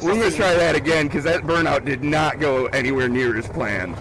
We're going to try that again because that burnout did not go anywhere near as planned.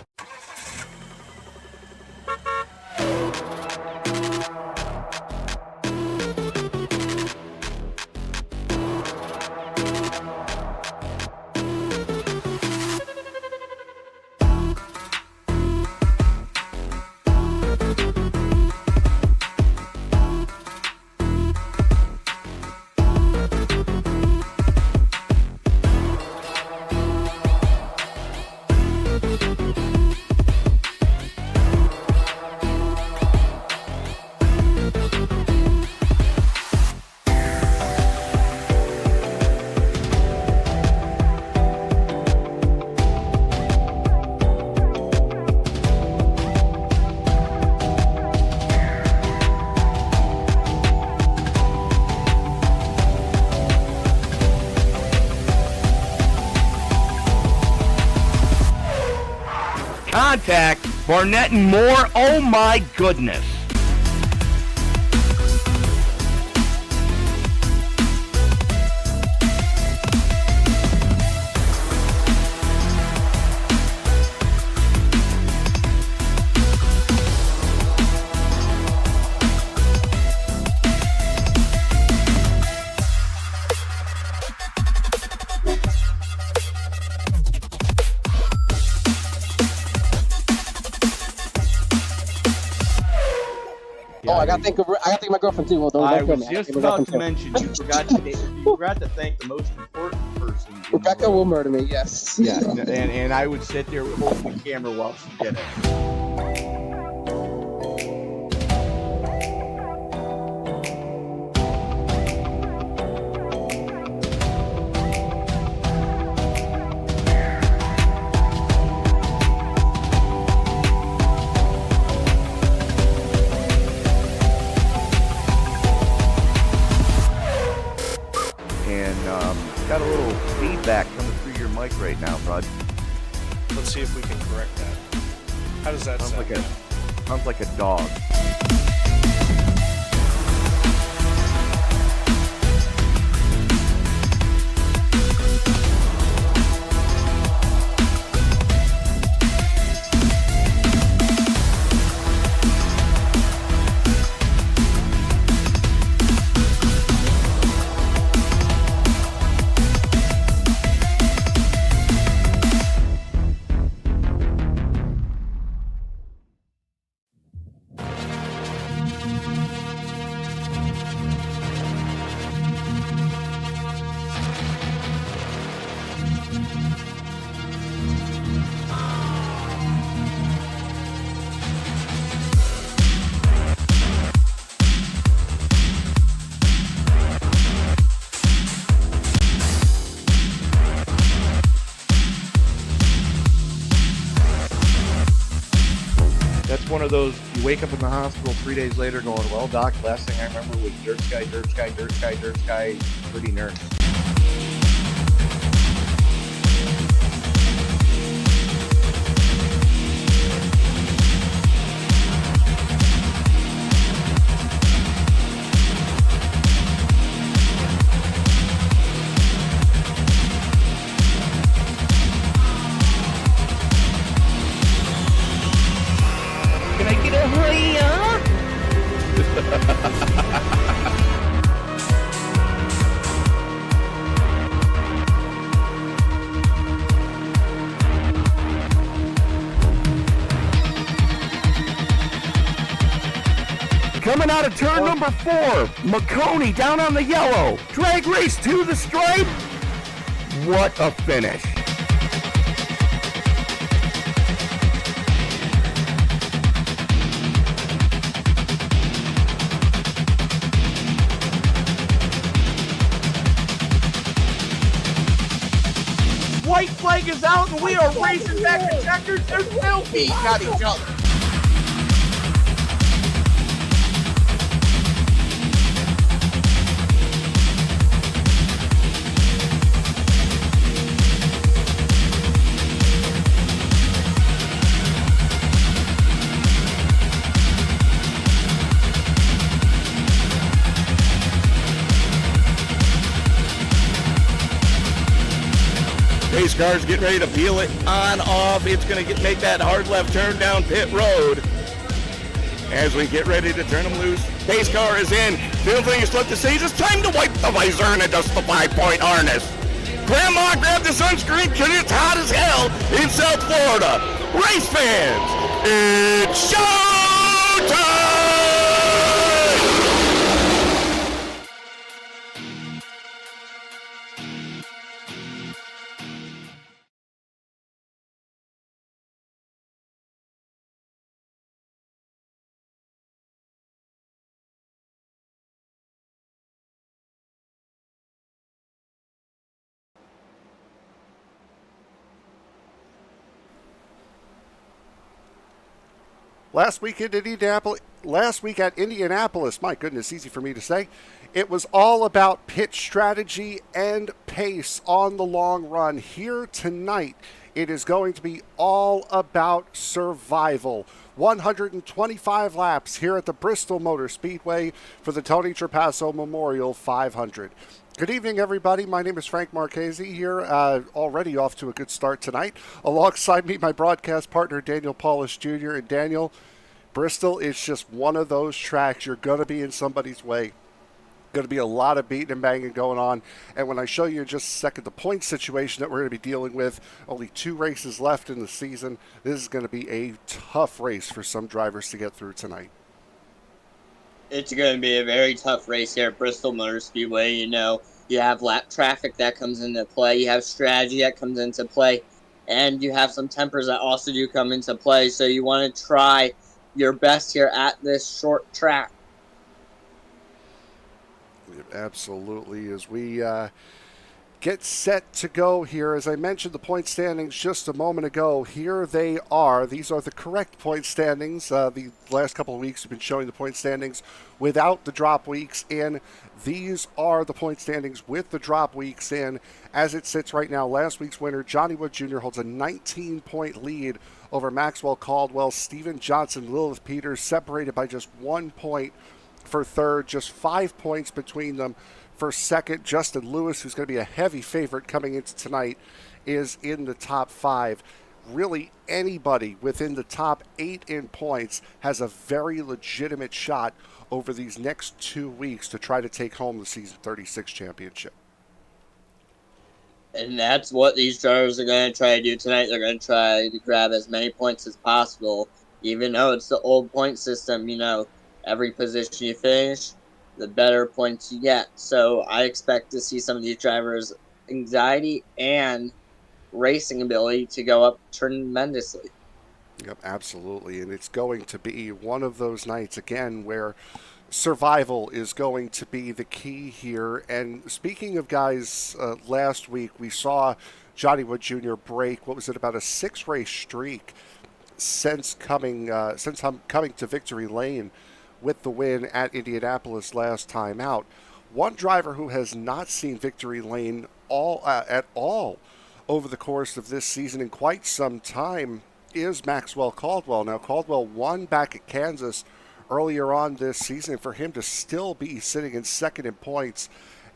Contact Barnett and Moore. Oh my goodness. Oh, I gotta thank my girlfriend too. Well, I was just about to mention you forgot to thank the most important person. Rebecca will murder me. Yes. Yeah, and I would sit there holding the camera while she did it. Got a little feedback coming through your mic right now, bud. Let's see if we can correct that. How does that sound? Sounds like a dog. One of those, you wake up in the hospital 3 days later going, well, doc, last thing I remember was dirt sky, pretty nurse. Coming out of turn number 4, McConey down on the yellow. Drag race to the stripe. What a finish. White flag is out and we are racing back to checkers. They're still beating at each other. Pace car's getting ready to peel it on, off. It's going to make that hard left turn down pit road as we get ready to turn them loose. Pace car is in. The only thing is left to say is it's time to wipe the visor and adjust the 5-point harness. Grandma, grab the sunscreen because it's hot as hell in South Florida. Race fans, it's showtime! Last week at Indianapolis, my goodness, easy for me to say, it was all about pit strategy and pace on the long run. Here tonight, it is going to be all about survival. 125 laps here at the Bristol Motor Speedway for the Tony Trepasso Memorial 500. Good evening, everybody. My name is Frank Marchese here, already off to a good start tonight. Alongside me, my broadcast partner, Daniel Paulus Jr. And Daniel, Bristol is just one of those tracks. You're going to be in somebody's way. Going to be a lot of beating and banging going on. And when I show you in just a second the point situation that we're going to be dealing with, only 2 races left in the season. This is going to be a tough race for some drivers to get through tonight. It's going to be a very tough race here at Bristol Motor Speedway. You know, you have lap traffic that comes into play. You have strategy that comes into play. And you have some tempers that also do come into play. So you want to try your best here at this short track. Absolutely. As we get set to go here, as I mentioned the point standings just a moment ago, here they are. These are the correct point standings. The last couple of weeks we've been showing the point standings without the drop weeks in. These are the point standings with the drop weeks in. As it sits right now, last week's winner, Johnny Wood Jr., holds a 19-point lead over Maxwell Caldwell. Steven Johnson, Lilith Peters, separated by just 1 point for third, just 5 points between them for second. Justin Lewis, who's going to be a heavy favorite coming into tonight, is in the top 5. Really, anybody within the top 8 in points has a very legitimate shot over these next 2 weeks to try to take home the Season 36 championship. And that's what these drivers are going to try to do tonight. They're going to try to grab as many points as possible, even though it's the old point system. You know, every position you finish, the better points you get. So I expect to see some of these drivers' anxiety and racing ability to go up tremendously. Yep, absolutely. And it's going to be one of those nights, again, where survival is going to be the key here. And speaking of guys, last week we saw Johnny Wood Jr. break, what was it, about a 6-race streak since coming to victory lane with the win at Indianapolis last time out. One driver who has not seen victory lane at all over the course of this season in quite some time is Maxwell Caldwell. Now, Caldwell won back at Kansas earlier on this season. For him to still be sitting in second in points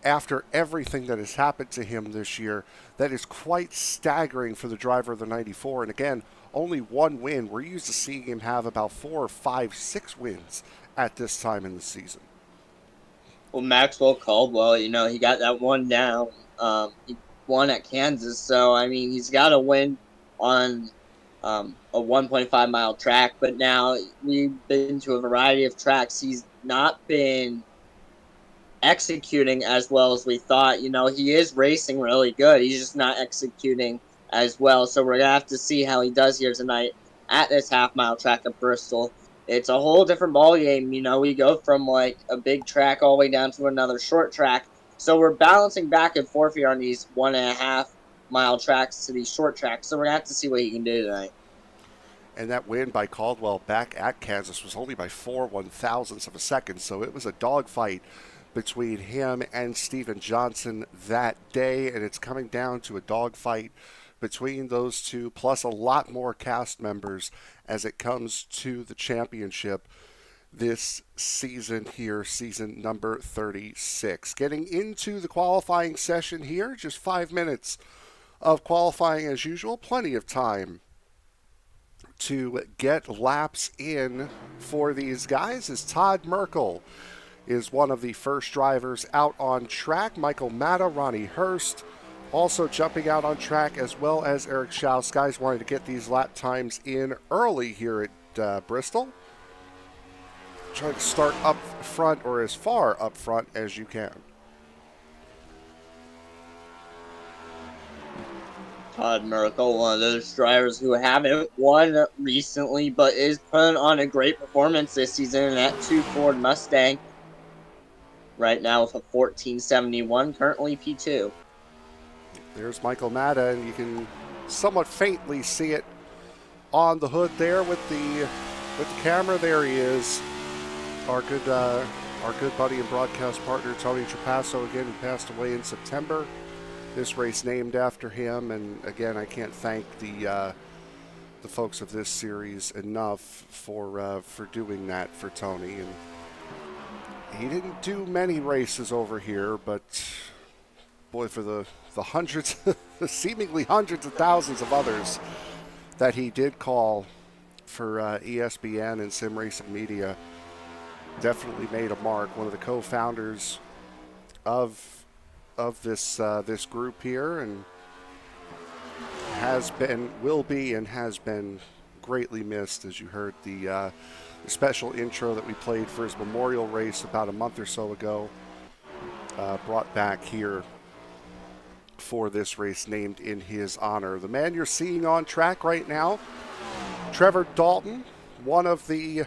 after everything that has happened to him this year, that is quite staggering for the driver of the 94. And again, only 1 win. We're used to seeing him have about 4 or 5, 6 wins at this time in the season. Well, Maxwell Caldwell, you know, he got that one down. He won at Kansas, so, I mean, he's got to win on a 1.5 mile track, but now we've been to a variety of tracks. He's not been executing as well as we thought. You know, he is racing really good. He's just not executing as well. So we're going to have to see how he does here tonight at this half-mile track at Bristol. It's a whole different ballgame. You know, we go from, like, a big track all the way down to another short track. So we're balancing back and forth here on these 1.5 mile tracks to these short tracks. So we're going to have to see what he can do tonight. And that win by Caldwell back at Kansas was only by 4 1/1000ths of a second. So it was a dogfight between him and Steven Johnson that day. And it's coming down to a dogfight between those two, plus a lot more cast members as it comes to the championship this season here, season number 36. Getting into the qualifying session here, just 5 minutes of qualifying as usual. Plenty of time to get laps in for these guys, as Todd Merkel is one of the first drivers out on track. Michael Matta, Ronnie Hurst also jumping out on track, as well as Eric Schaus. Guys wanting to get these lap times in early here at Bristol. Trying to start up front, or as far up front as you can. Todd Merkel, one of those drivers who haven't won recently, but is putting on a great performance this season in that 2 Ford Mustang. Right now with a 1471, currently P2. There's Michael Matta, and you can somewhat faintly see it on the hood there with the camera. There he is, our good buddy and broadcast partner Tony Trepasso, again, who passed away in September. This race named after him, and again, I can't thank the folks of this series enough for doing that for Tony. And he didn't do many races over here, but boy, for the hundreds, the seemingly hundreds of thousands of others that he did call for ESPN and Sim Racing Media, definitely made a mark. One of the co-founders of this group here, and will be greatly missed. As you heard the special intro that we played for his memorial race about a month or so ago, brought back here for this race named in his honor. The man you're seeing on track right now, Trevor Dalton, one of the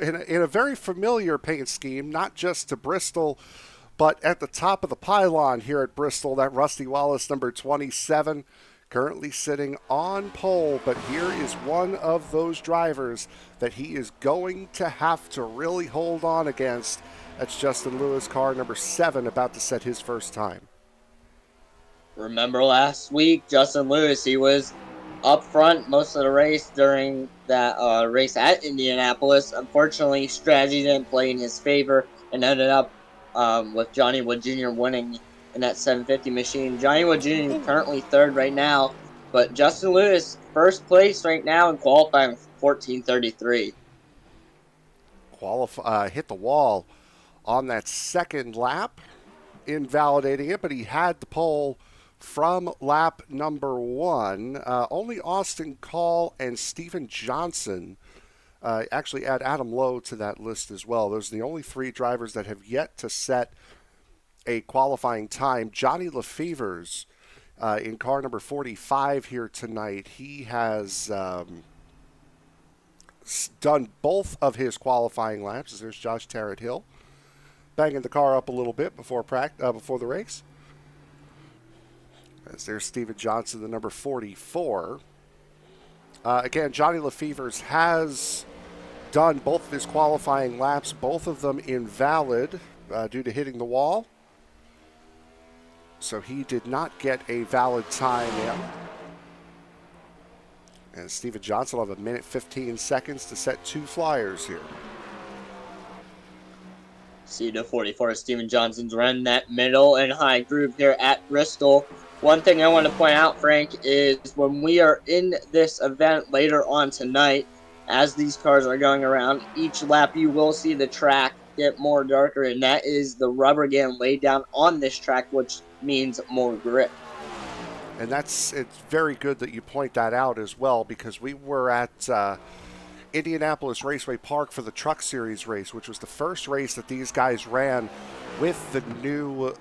in a very familiar paint scheme, not just to Bristol, but at the top of the pylon here at Bristol, that Rusty Wallace number 27, currently sitting on pole. But here is one of those drivers that he is going to have to really hold on against. That's Justin Lewis, car number 7, about to set his first time. Remember last week, Justin Lewis, he was up front most of the race during that race at Indianapolis. Unfortunately, strategy didn't play in his favor and ended up with Johnny Wood Jr. winning in that 750 machine. Johnny Wood Jr. currently 3rd right now, but Justin Lewis, 1st place right now in qualifying with 1433. Hit the wall on that 2nd lap, invalidating it, but he had the pole from lap number 1. Only Austin Call and Stephen Johnson, actually add Adam Lowe to that list as well. Those are the only 3 drivers that have yet to set a qualifying time. Johnny Lefevers in car number 45 here tonight. He has done both of his qualifying laps. There's Josh Tarrant Hill banging the car up a little bit before the race. As there's Stephen Johnson, the number 44. Again, Johnny Lefevers has done both of his qualifying laps, both of them invalid due to hitting the wall. So he did not get a valid time in. And Stephen Johnson will have 1 minute 15 seconds to set 2 flyers here. See the 44, Stephen Johnson's running that middle and high groove here at Bristol. One thing I want to point out, Frank, is when we are in this event later on tonight, as these cars are going around, each lap you will see the track get more darker, and that is the rubber getting laid down on this track, which means more grip. And it's very good that you point that out as well, because we were at Indianapolis Raceway Park for the Truck Series race, which was the first race that these guys ran with the new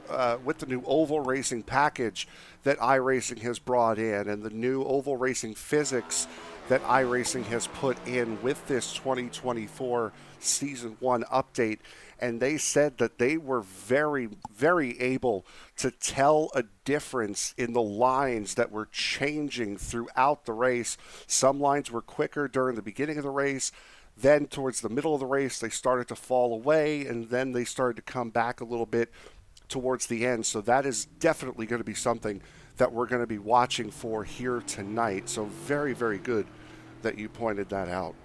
oval racing package that iRacing has brought in, and the new oval racing physics that iRacing has put in with this 2024 Season 1 update. And they said that they were very, very able to tell a difference in the lines that were changing throughout the race. Some lines were quicker during the beginning of the race. Then towards the middle of the race, they started to fall away, and then they started to come back a little bit towards the end. So that is definitely going to be something that we're going to be watching for here tonight. So very, very good that you pointed that out.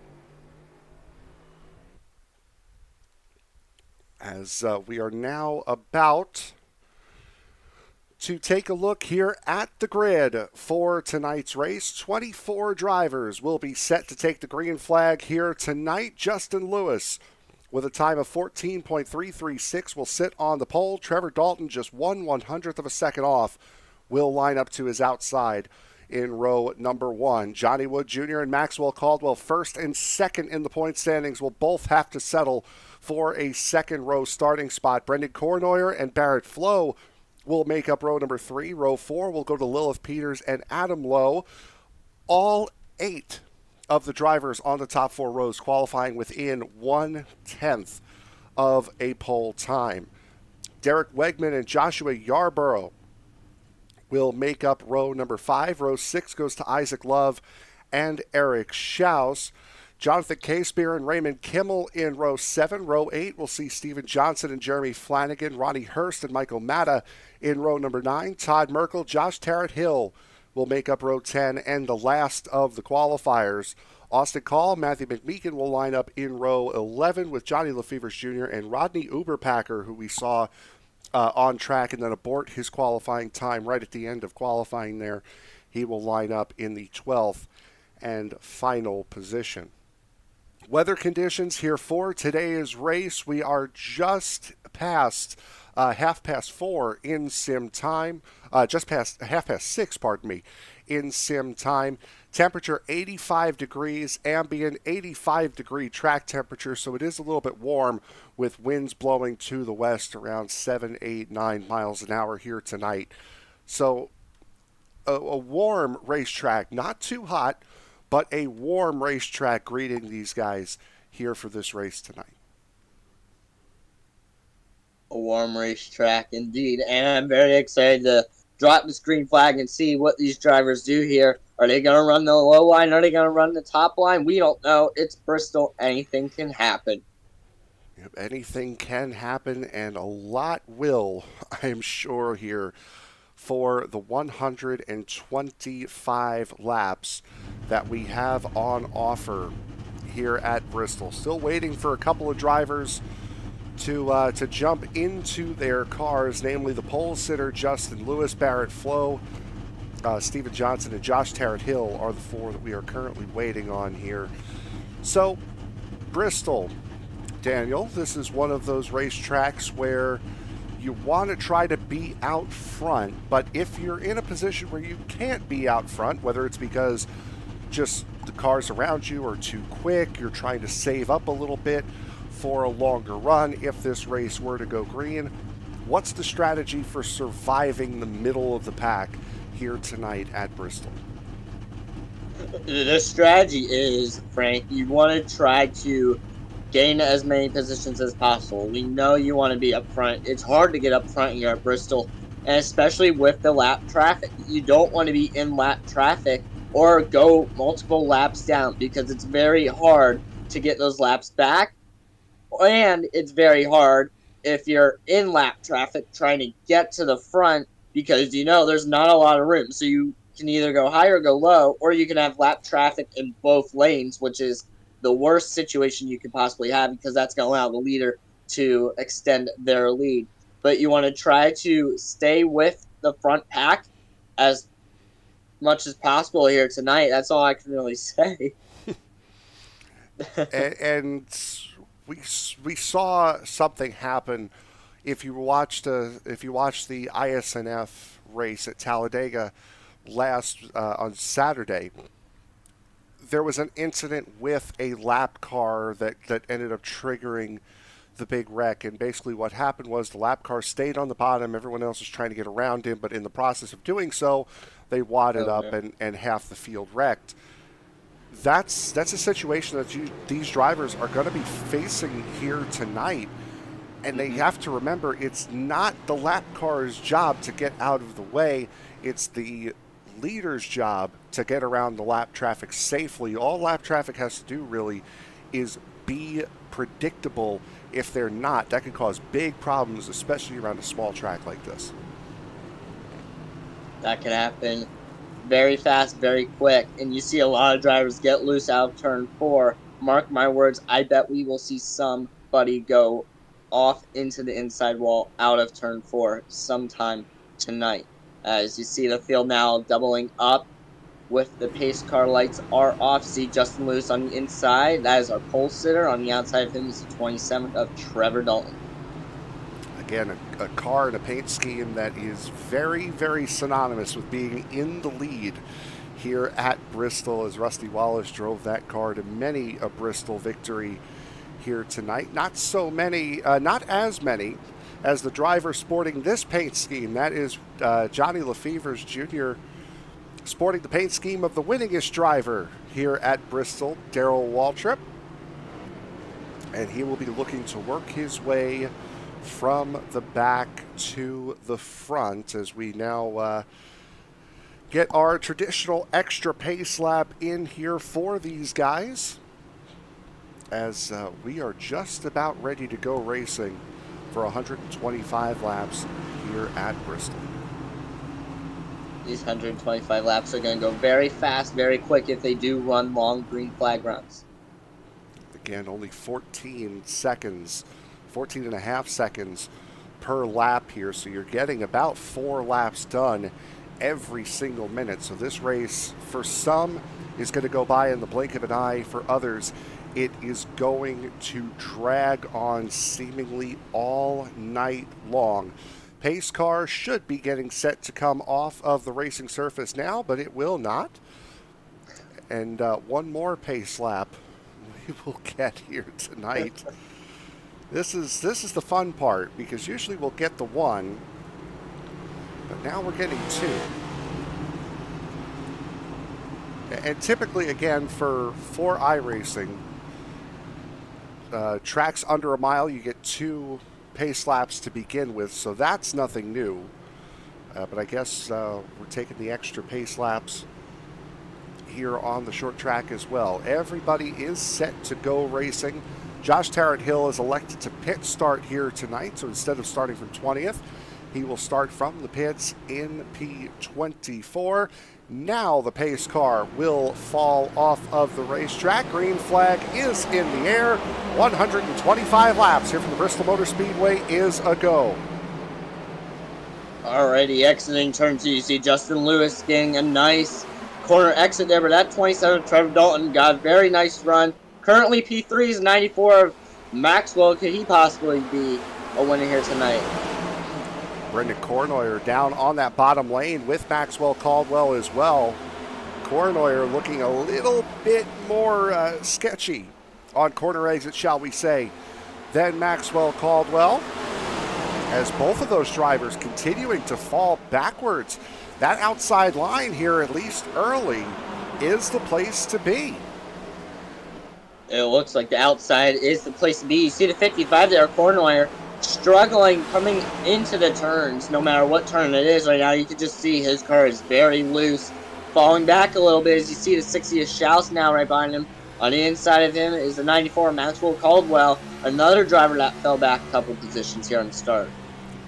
As we are now about to take a look here at the grid for tonight's race. 24 drivers will be set to take the green flag here tonight. Justin Lewis, with a time of 14.336, will sit on the pole. Trevor Dalton, just 1/100th of a second off, will line up to his outside in row number 1. Johnny Wood Jr. and Maxwell Caldwell, first and second in the point standings, will both have to settle for a second row starting spot. Brendan Cornoyer and Barrett Flowe will make up row number 3. Row 4 will go to Lilith Peters and Adam Lowe. All 8 of the drivers on the top 4 rows qualifying within 1/10 of a pole time. Derek Wegman and Joshua Yarborough will make up row number 5. Row 6 goes to Isaac Love and Eric Schaus. Jonathan Casebeer and Raymond Kimmel in row 7. Row 8 will see Stephen Johnson and Jeremy Flanagan, Ronnie Hurst and Michael Matta in row number 9. Todd Merkel, Josh Tarrant-Hill will make up row 10 and the last of the qualifiers. Austin Call, Matthew McMeekin will line up in row 11 with Johnny Lefevers Jr. and Rodney Uberpacker, who we saw on track and then abort his qualifying time right at the end of qualifying there. He will line up in the 12th and final position. Weather conditions here for today's race. We are just past 4:30 in sim time. Just past 6:30, pardon me, in sim time. Temperature 85 degrees, ambient 85 degree track temperature, so it is a little bit warm with winds blowing to the west around 7, 8, 9 miles an hour here tonight. So a warm racetrack, not too hot, but a warm racetrack greeting these guys here for this race tonight. A warm racetrack indeed, and I'm very excited to drop this green flag and see what these drivers do here. Are they going to run the low line? Are they going to run the top line? We don't know. It's Bristol. Anything can happen. Yep, anything can happen, and a lot will, I'm sure, here for the 125 laps that we have on offer here at Bristol. Still waiting for a couple of drivers to jump into their cars, namely the pole sitter Justin Lewis, Barrett Flowe, Stephen Johnson, and Josh Tarrant-Hill are the 4 that we are currently waiting on here. So, Bristol, Daniel, this is one of those racetracks where you want to try to be out front, but if you're in a position where you can't be out front, whether it's because just the cars around you are too quick, you're trying to save up a little bit for a longer run if this race were to go green, what's the strategy for surviving the middle of the pack here tonight at Bristol? The strategy is, Frank, you want to try to gain as many positions as possible. We know you want to be up front. It's hard to get up front here at Bristol, and especially with the lap traffic. You don't want to be in lap traffic or go multiple laps down because it's very hard to get those laps back, and it's very hard if you're in lap traffic trying to get to the front because you know there's not a lot of room. So you can either go high or go low, or you can have lap traffic in both lanes, which is the worst situation you could possibly have because that's going to allow the leader to extend their lead. But you want to try to stay with the front pack as much as possible here tonight. That's all I can really say. and we saw something happen. If you watched the ISNF race at Talladega on Saturday, there was an incident with a lap car that ended up triggering the big wreck. And basically what happened was the lap car stayed on the bottom. Everyone else was trying to get around him, but in the process of doing so, they wadded up and half the field wrecked. That's a situation that these drivers are going to be facing here tonight. And they have to remember it's not the lap car's job to get out of the way. It's the leader's job to get around the lap traffic safely. All lap traffic has to do really is be predictable. If they're not, that could cause big problems, especially around a small track like this. That can happen very fast, very quick, and you see a lot of drivers get loose out of turn 4. Mark my words, I bet we will see somebody go off into the inside wall out of turn 4 sometime tonight. As you see the field now doubling up with the pace car lights are off. See Justin Lewis on the inside. That is our pole sitter. On the outside of him is the 27th of Trevor Dalton. Again, a car and a paint scheme that is very, very synonymous with being in the lead here at Bristol, as Rusty Wallace drove that car to many a Bristol victory here tonight. Not as many as the driver sporting this paint scheme. That is Johnny Lefevre's Jr. sporting the paint scheme of the winningest driver here at Bristol, Darrell Waltrip. And he will be looking to work his way from the back to the front as we now get our traditional extra pace lap in here for these guys, as we are just about ready to go racing for 125 laps here at Bristol. These 125 laps are going to go very fast, very quick if they do run long green flag runs. Again, only 14 and a half seconds per lap here, so you're getting about 4 laps done every single minute. So this race, for some, is going to go by in the blink of an eye. For others, it is going to drag on seemingly all night long. Pace car should be getting set to come off of the racing surface now, but it will not. And one more pace lap we will get here tonight. This is the fun part, because usually we'll get the 1, but now we're getting 2. And typically, again, for iRacing, tracks under a mile, you get 2 pace laps to begin with, so that's nothing new. But I guess we're taking the extra pace laps here on the short track as well. Everybody is set to go racing. Josh Tarrant-Hill is elected to pit start here tonight, so instead of starting from 20th, he will start from the pits in P24. Now the pace car will fall off of the racetrack. Green flag is in the air. 125 laps here from the Bristol Motor Speedway is a go. Alrighty, exiting turn 2. You see Justin Lewis getting a nice corner exit there, but that 27th Trevor Dalton got a very nice run. Currently P3 is 94 of Maxwell. Could he possibly be a winner here tonight? Brendan Kornoyer down on that bottom lane with Maxwell Caldwell as well. Kornoyer looking a little bit more sketchy on corner exit, shall we say, than Maxwell Caldwell, as both of those drivers continuing to fall backwards. That outside line here, at least early, is the place to be. It looks like the outside is the place to be. You see the 55 there, Kornoyer, struggling coming into the turns. No matter what turn it is right now, you can just see his car is very loose. Falling back a little bit as you see the 60 of Schaus now right behind him. On the inside of him is the 94 Maxwell Caldwell, another driver that fell back a couple positions here on the start.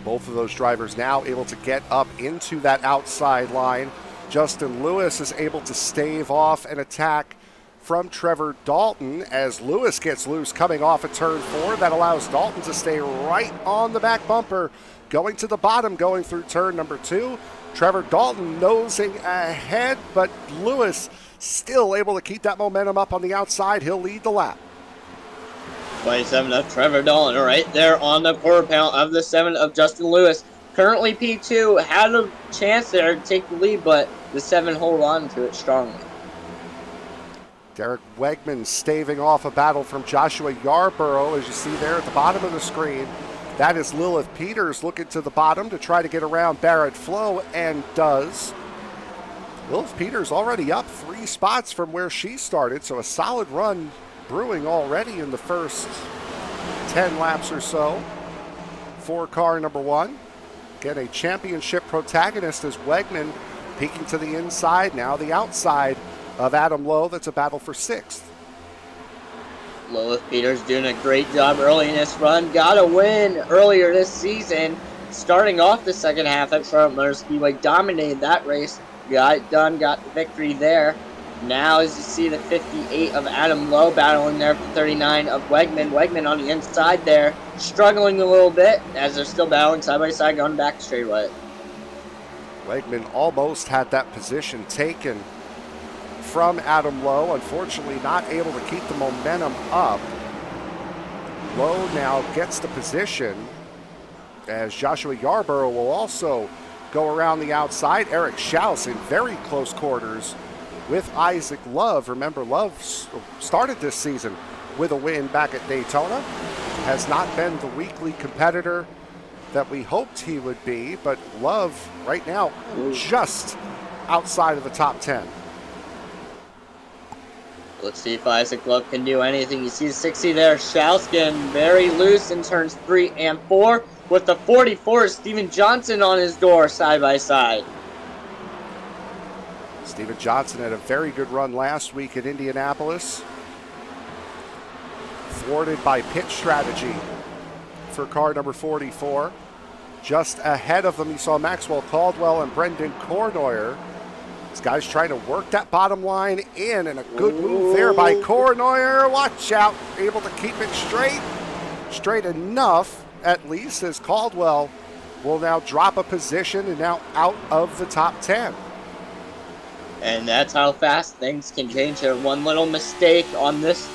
Both of those drivers now able to get up into that outside line. Justin Lewis is able to stave off an attack from Trevor Dalton as Lewis gets loose coming off of turn 4. That allows Dalton to stay right on the back bumper, going to the bottom, going through turn number 2. Trevor Dalton nosing ahead, but Lewis still able to keep that momentum up on the outside. He'll lead the lap. 27 of Trevor Dalton right there on the quarter panel of the 7 of Justin Lewis. Currently P2 had a chance there to take the lead, but the 7 hold on to it strongly. Derek Wegman staving off a battle from Joshua Yarborough, as you see there at the bottom of the screen. That is Lilith Peters looking to the bottom to try to get around Barrett Flowe, and does. Lilith Peters already up 3 spots from where she started, so a solid run brewing already in the first 10 laps or so for car number 1. Again, a championship protagonist as Wegman peeking to the inside, now the outside of Adam Lowe. That's a battle for 6th. Lilith Peters doing a great job early in this run. Got a win earlier this season. Starting off the second half at Charlotte Motor Speedway, dominated that race. Got it done, got the victory there. Now, as you see, the 58 of Adam Lowe battling there for 39 of Wegman. Wegman on the inside there, struggling a little bit as they're still battling side by side, going back straightaway. Wegman almost had that position taken from Adam Lowe. Unfortunately, not able to keep the momentum up. Lowe now gets the position as Joshua Yarborough will also go around the outside. Eric Schaus in very close quarters with Isaac Love. Remember, Love started this season with a win back at Daytona. Has not been the weekly competitor that we hoped he would be, but Love right now just outside of the top 10. Let's see if Isaac Love can do anything. You see the 60 there. Schaus getting very loose in turns 3 and 4. With the 44, Steven Johnson on his door side by side. Steven Johnson had a very good run last week at Indianapolis. Thwarted by pit strategy for car number 44. Just ahead of them, you saw Maxwell Caldwell and Brendan Kornoyer. This guy's trying to work that bottom line in, and a good move there by Kornoyer. Watch out, able to keep it straight. Straight enough, at least, as Caldwell will now drop a position and now out of the top 10. And that's how fast things can change here. One little mistake on this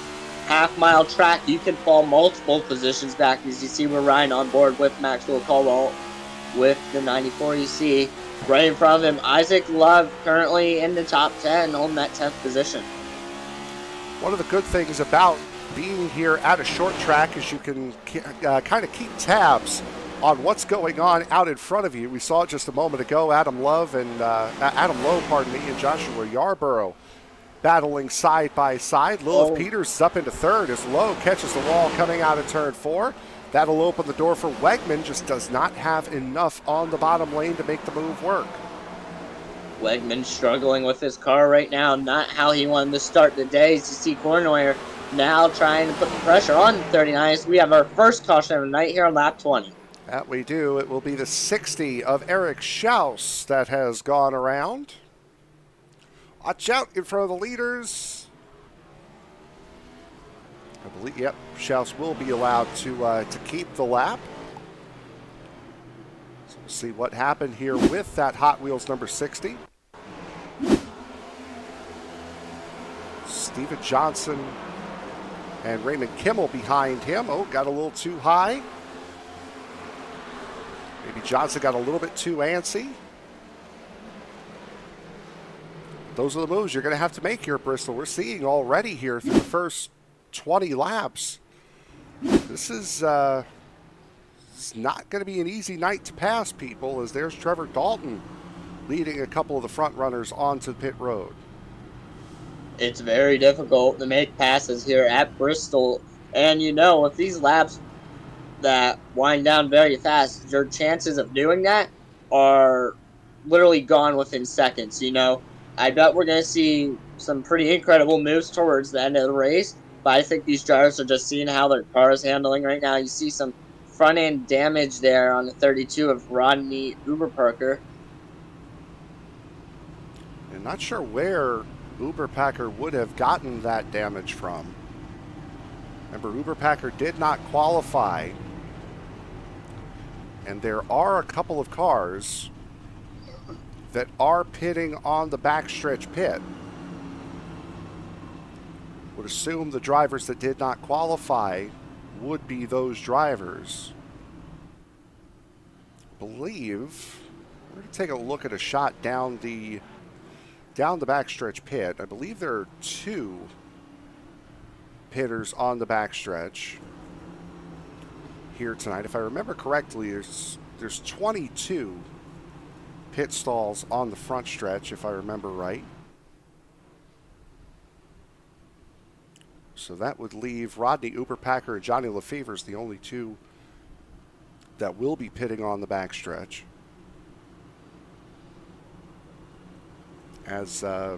half-mile track, you can fall multiple positions back. As you see, we're riding on board with Maxwell Caldwell with the 94. You see right in front of him, Isaac Love currently in the top 10, holding that 10th position. One of the good things about being here at a short track is you can kind of keep tabs on what's going on out in front of you. We saw it just a moment ago, Adam Lowe, and Joshua Yarborough battling side by side. Lilith Peters is up into third as Lowe catches the wall coming out of turn 4. That'll open the door for Wegman, just does not have enough on the bottom lane to make the move work. Wegman struggling with his car right now, not how he wanted to start the day. As you see Kornoyer now trying to put the pressure on 39. So we have our first caution of the night here on lap 20. That we do. It will be the 60 of Eric Schaus that has gone around. Watch out in front of the leaders. I believe, yep, Schaus will be allowed to keep the lap. So we'll see what happened here with that Hot Wheels number 60. Steven Johnson and Raymond Kimmel behind him. Oh, got a little too high. Maybe Johnson got a little bit too antsy. Those are the moves you're going to have to make here at Bristol. We're seeing already here through the first 20 laps. This is it's not going to be an easy night to pass, people, as there's Trevor Dalton leading a couple of the front runners onto the pit road. It's very difficult to make passes here at Bristol. And you know, with these laps that wind down very fast, your chances of doing that are literally gone within seconds. You know, I bet we're going to see some pretty incredible moves towards the end of the race, but I think these drivers are just seeing how their car is handling right now. You see some front-end damage there on the 32 of Rodney Uberparker. And not sure where Uberpacker would have gotten that damage from. Remember, Uberpacker did not qualify. And there are a couple of cars that are pitting on the backstretch pit. Would assume the drivers that did not qualify would be those drivers. I believe we're going to take a look at a shot down the backstretch pit. I believe there are 2 pitters on the backstretch here tonight. If I remember correctly, there's 22 pit stalls on the front stretch, if I remember right. So that would leave Rodney Uberpacker and Johnny Lefevre's the only 2 that will be pitting on the backstretch. As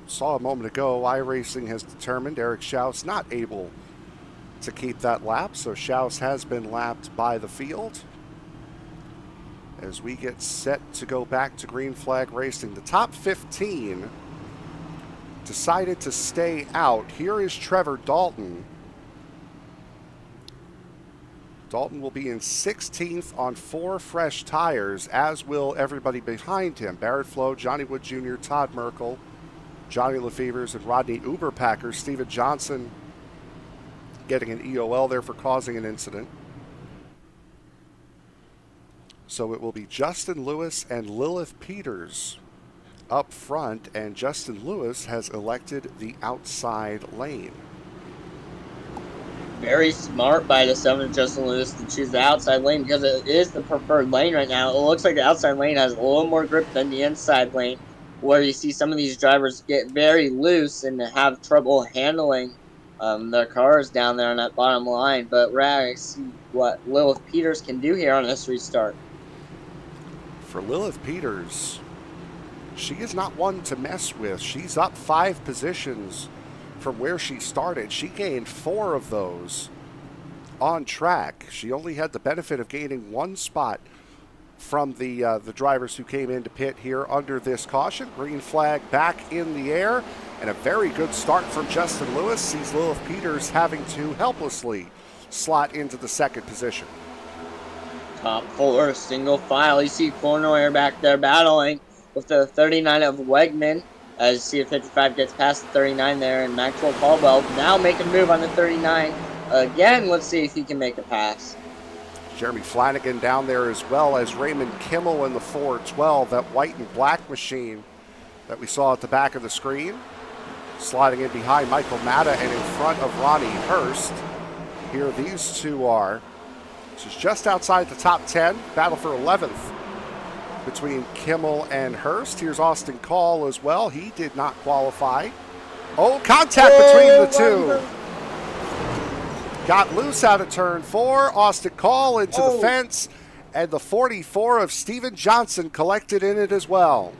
saw a moment ago, iRacing has determined Eric Schaus not able to keep that lap, so Schaus has been lapped by the field. As we get set to go back to green flag racing, the top 15 decided to stay out. Here is Trevor Dalton. Dalton will be in 16th on 4 fresh tires, as will everybody behind him. Barrett, Flowe, Johnny Wood Jr., Todd Merkel, Johnny Lefevers, and Rodney Uberpacker. Steven Johnson getting an EOL there for causing an incident. So it will be Justin Lewis and Lilith Peters up front, and Justin Lewis has elected the outside lane. Very smart by the 7 Justin Lewis to choose the outside lane because it is the preferred lane right now. It looks like the outside lane has a little more grip than the inside lane, where you see some of these drivers get very loose and have trouble handling their cars down there on that bottom line. But we're going to see what Lilith Peters can do here on this restart. For Lilith Peters, she is not one to mess with. She's up 5 positions from where she started. She gained 4 of those on track. She only had the benefit of gaining 1 spot from the drivers who came into pit here under this caution. Green flag back in the air, and a very good start from Justin Lewis sees Lilith Peters having to helplessly slot into the 2nd position. Top 4, single file. You see Cornoyer back there battling with the 39 of Wegman. As you see, a 55 gets past the 39 there, and Maxwell Caldwell now making a move on the 39. Again, let's see if he can make a pass. Jeremy Flanagan down there, as well as Raymond Kimmel in the 412, that white and black machine that we saw at the back of the screen. Sliding in behind Michael Matta and in front of Ronnie Hurst. Here these two are. This is just outside the top 10. Battle for 11th between Kimmel and Hurst. Here's Austin Call as well. He did not qualify. Oh, contact between the two. Got loose out of turn 4. Austin Call into the fence. And the 44 of Steven Johnson collected in it as well.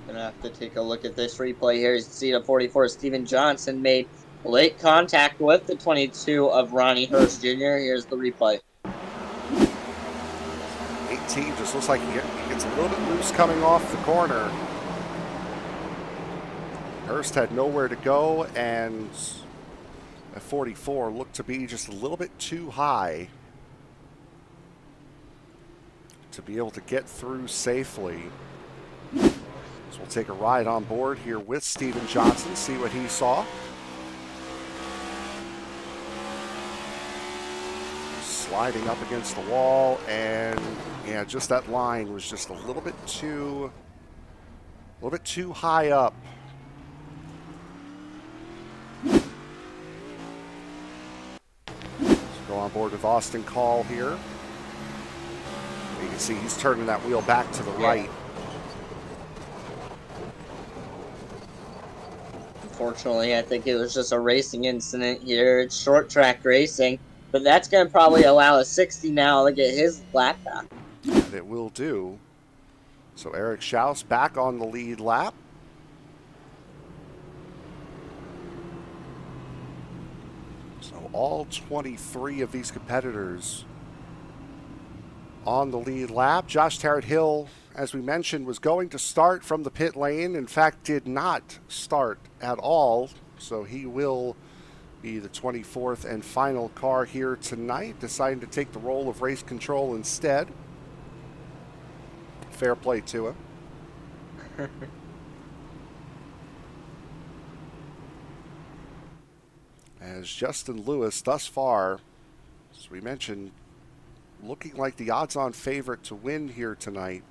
Gonna have to take a look at this replay here. You see the 44 Steven Johnson made late contact with the 22 of Ronnie Hurst Jr. Here's the replay. 18 just looks like he gets a little bit loose coming off the corner. Hurst had nowhere to go, and a 44 looked to be just a little bit too high to be able to get through safely. So we'll take a ride on board here with Steven Johnson, see what he saw. Sliding up against the wall, and yeah, just that line was just a little bit too high up. Let's go on board with Austin Call here. You can see he's turning that wheel back to the right. Unfortunately, I think it was just a racing incident here. It's short track racing, but that's going to probably allow a 60 now to get his lap back. And it will do. So Eric Schaus back on the lead lap. So all 23 of these competitors on the lead lap. Josh Tarrant-Hill, as we mentioned, was going to start from the pit lane. In fact, did not start at all. So he will be the 24th and final car here tonight, deciding to take the role of race control instead. Fair play to him. As Justin Lewis, thus far, as we mentioned, looking like the odds-on favorite to win here tonight,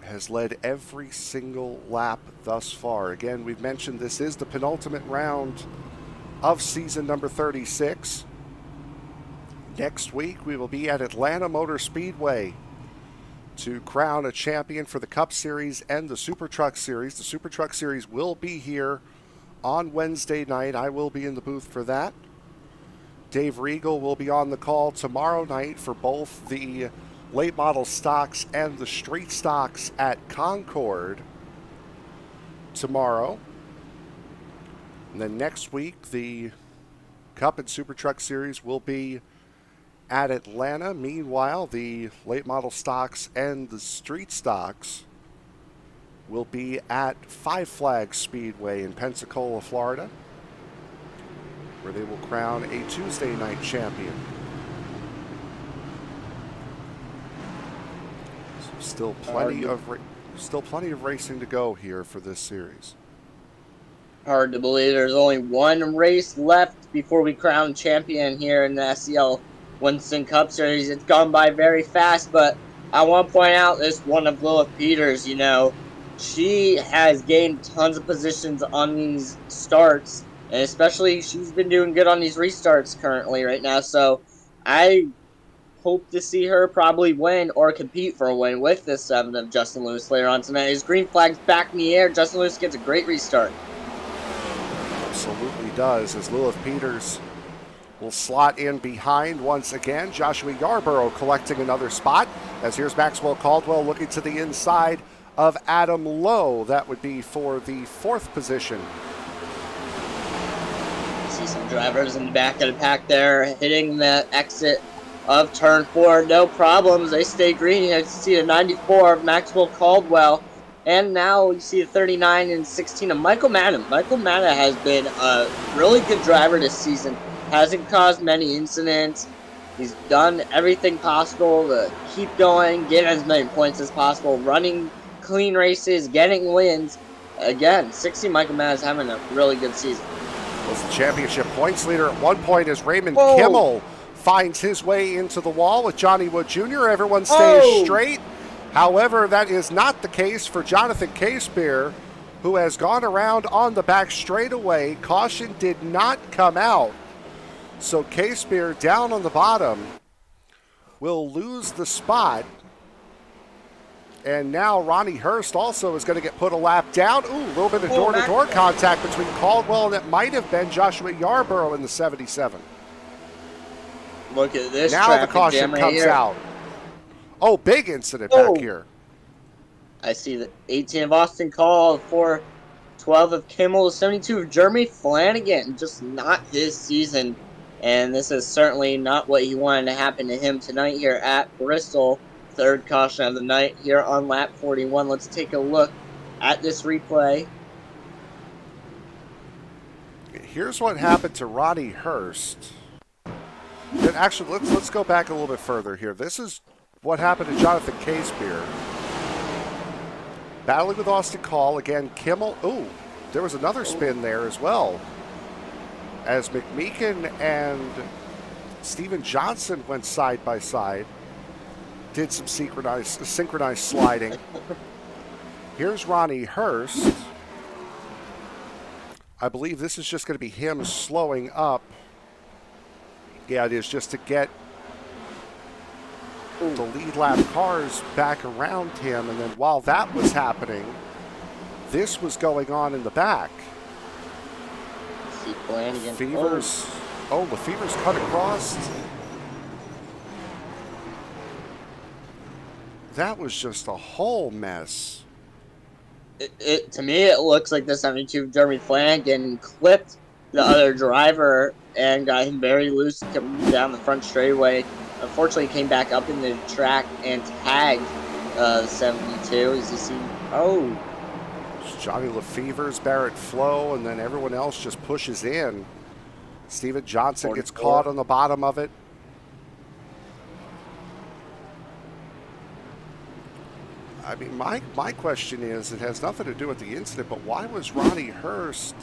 has led every single lap thus far. Again, we've mentioned this is the penultimate round of season number 36. Next week, we will be at Atlanta Motor Speedway to crown a champion for the Cup Series and the Super Truck Series. The Super Truck Series will be here on Wednesday night. I will be in the booth for that. Dave Regal will be on the call tomorrow night for both the late model stocks and the street stocks at Concord tomorrow. And then next week, the Cup and Super Truck Series will be at Atlanta. Meanwhile, the late model stocks and the street stocks will be at Five Flags Speedway in Pensacola, Florida, where they will crown a Tuesday night champion. So still plenty of racing to go here for this series. Hard to believe there's only one race left before we crown champion here in the SCL Winston Cup Series. It's gone by very fast, but I want to point out this one of Lilith Peters. You know, she has gained tons of positions on these starts, and especially she's been doing good on these restarts currently right now. So I hope to see her probably win or compete for a win with this 7 of Justin Lewis later on tonight. His green flag's back in the air. Justin Lewis gets a great restart. Absolutely does, as Lilith Peters will slot in behind once again. Joshua Yarborough collecting another spot, as here's Maxwell Caldwell looking to the inside of Adam Lowe. That would be for the 4th position. See some drivers in the back of the pack there hitting the exit of turn 4. No problems. They stay green. You see the 94 of Maxwell Caldwell. And now you see the 39 and 16 of Michael Madden. Michael Madden has been a really good driver this season. Hasn't caused many incidents. He's done everything possible to keep going, get as many points as possible, running clean races, getting wins. Again, 60 Michael Madden's having a really good season. Was the championship points leader at one point as Raymond Kimmel finds his way into the wall with Johnny Wood Jr. Everyone stays straight. However, that is not the case for Jonathan Casebeer, who has gone around on the back straightaway. Caution did not come out. So Casebeer down on the bottom will lose the spot. And now Ronnie Hurst also is going to get put a lap down. Ooh, a little bit of door-to-door contact between Caldwell and it might have been Joshua Yarborough in the 77. Look at this. Now the caution comes out. Oh, big incident back here. I see the 18 of Austin Call, 412 of Kimmel, 72 of Jeremy Flanagan. Just not his season. And this is certainly not what he wanted to happen to him tonight here at Bristol. 3rd caution of the night here on lap 41. Let's take a look at this replay. Here's what happened to Ronnie Hurst. And actually, let's go back a little bit further here. This is what happened to Jonathan Casebeer. Battling with Austin Call. Again, Kimmel. Ooh, there was another spin there as well, as McMeekin and Steven Johnson went side by side. Did some synchronized sliding. Here's Ronnie Hurst. I believe this is just going to be him slowing up. Yeah, it is, just to get the lead lap cars back around him. And then while that was happening, this was going on in the back. Lefevre's cut across. That was just a whole mess. To me, it looks like the 72 Jeremy Flanagan clipped the other driver and got him very loose coming down the front straightaway. Unfortunately, he came back up in the track and tagged 72. As you see, Johnny Lefevre's, Barrett, Flowe, and then everyone else just pushes in. Steven Johnson gets caught on the bottom of it. I mean, my question is, it has nothing to do with the incident, but why was Ronnie Hurst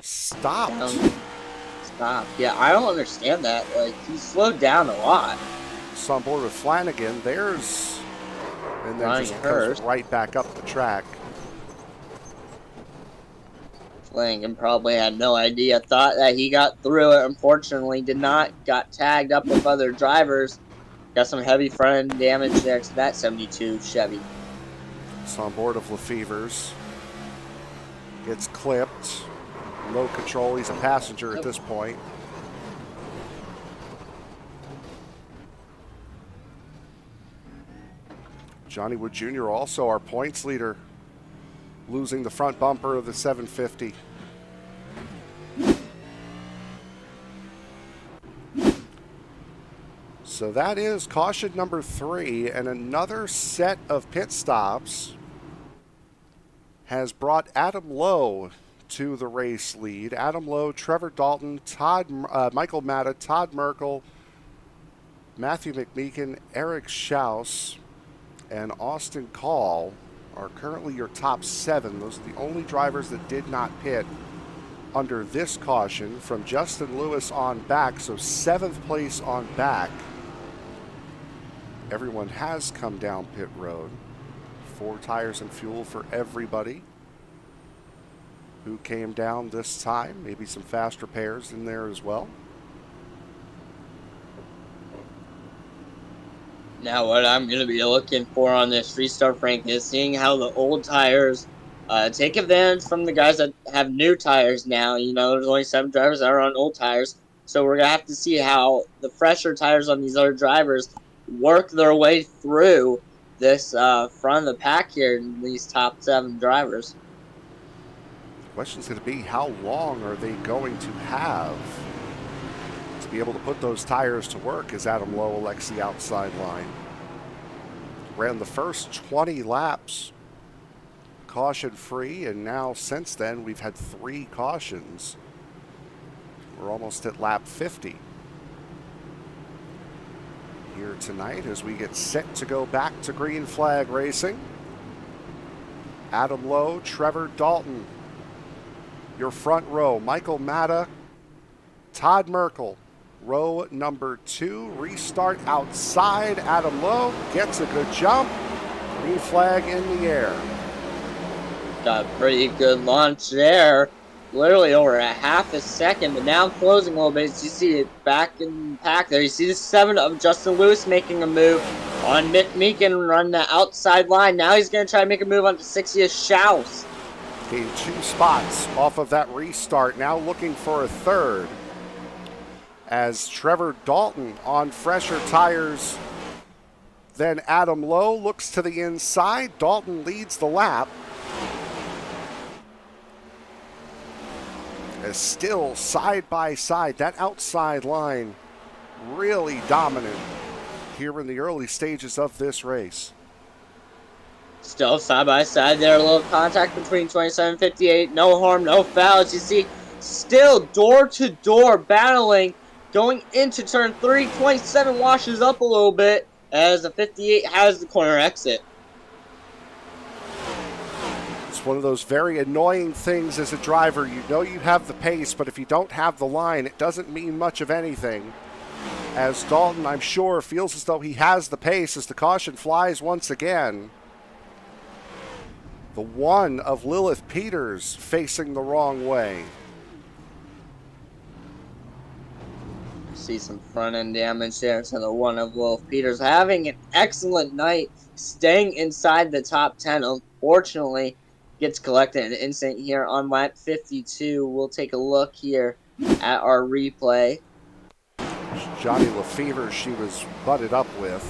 stopped? Yeah, I don't understand that. Like, he slowed down a lot. So on board with Flanagan, and then just goes right back up the track. Flanagan probably had no idea, thought that he got through it. Unfortunately, did not. Got tagged up with other drivers. Got some heavy front end damage next to that 72 Chevy. So on board of Lefevre's. Gets clipped. Low control. He's a passenger at this point. Johnny Wood Jr. also our points leader, losing the front bumper of the 750. So that is caution number 3, and another set of pit stops has brought Adam Lowe to the race lead. Adam Lowe, Trevor Dalton, Michael Matta, Todd Merkel, Matthew McMeekin, Eric Schaus, and Austin Call are currently your top 7. Those are the only drivers that did not pit under this caution. From Justin Lewis on back, so 7th place on back. Everyone has come down pit road. 4 tires and fuel for everybody who came down this time. Maybe some fast repairs in there as well. Now, what I'm going to be looking for on this restart, Frank, is seeing how the old tires take advantage from the guys that have new tires now. You know, there's only 7 drivers that are on old tires. So we're going to have to see how the fresher tires on these other drivers work their way through this front of the pack here in these top 7 drivers. The question's going to be, how long are they going to have to be able to put those tires to work as Adam Lowe elects the outside line? Ran the first 20 laps caution free, and now since then we've had 3 cautions. We're almost at lap 50 here tonight as we get set to go back to green flag racing. Adam Lowe, Trevor Dalton, your front row. Michael Matta, Todd Merkel, row number 2. Restart outside. Adam Lowe gets a good jump. Green flag in the air. Got a pretty good launch there. Literally over a half a second, but now closing a little bit. As you see it back in the pack there. You see the 7 of Justin Lewis making a move on McMeekin, run the outside line. Now he's going to try to make a move on the 60th Schaus. Gained 2 spots off of that restart. Now looking for a 3rd as Trevor Dalton on fresher tires than Adam Lowe looks to the inside. Dalton leads the lap. As still side by side, that outside line really dominant here in the early stages of this race. Still side by side there, a little contact between 27-58, no harm, no foul. As you see, still door to door battling going into turn 3. 27 washes up a little bit as the 58 has the corner exit. It's one of those very annoying things as a driver. You know you have the pace, but if you don't have the line, it doesn't mean much of anything. As Dalton, I'm sure, feels as though he has the pace as the caution flies once again. The 1 of Lilith Peters facing the wrong way. See some front end damage there to the 1 of Lilith Peters. Having an excellent night, staying inside the top 10. Unfortunately, gets collected an incident here on lap 52. We'll take a look here at our replay. Johnny Lefevre she was butted up with.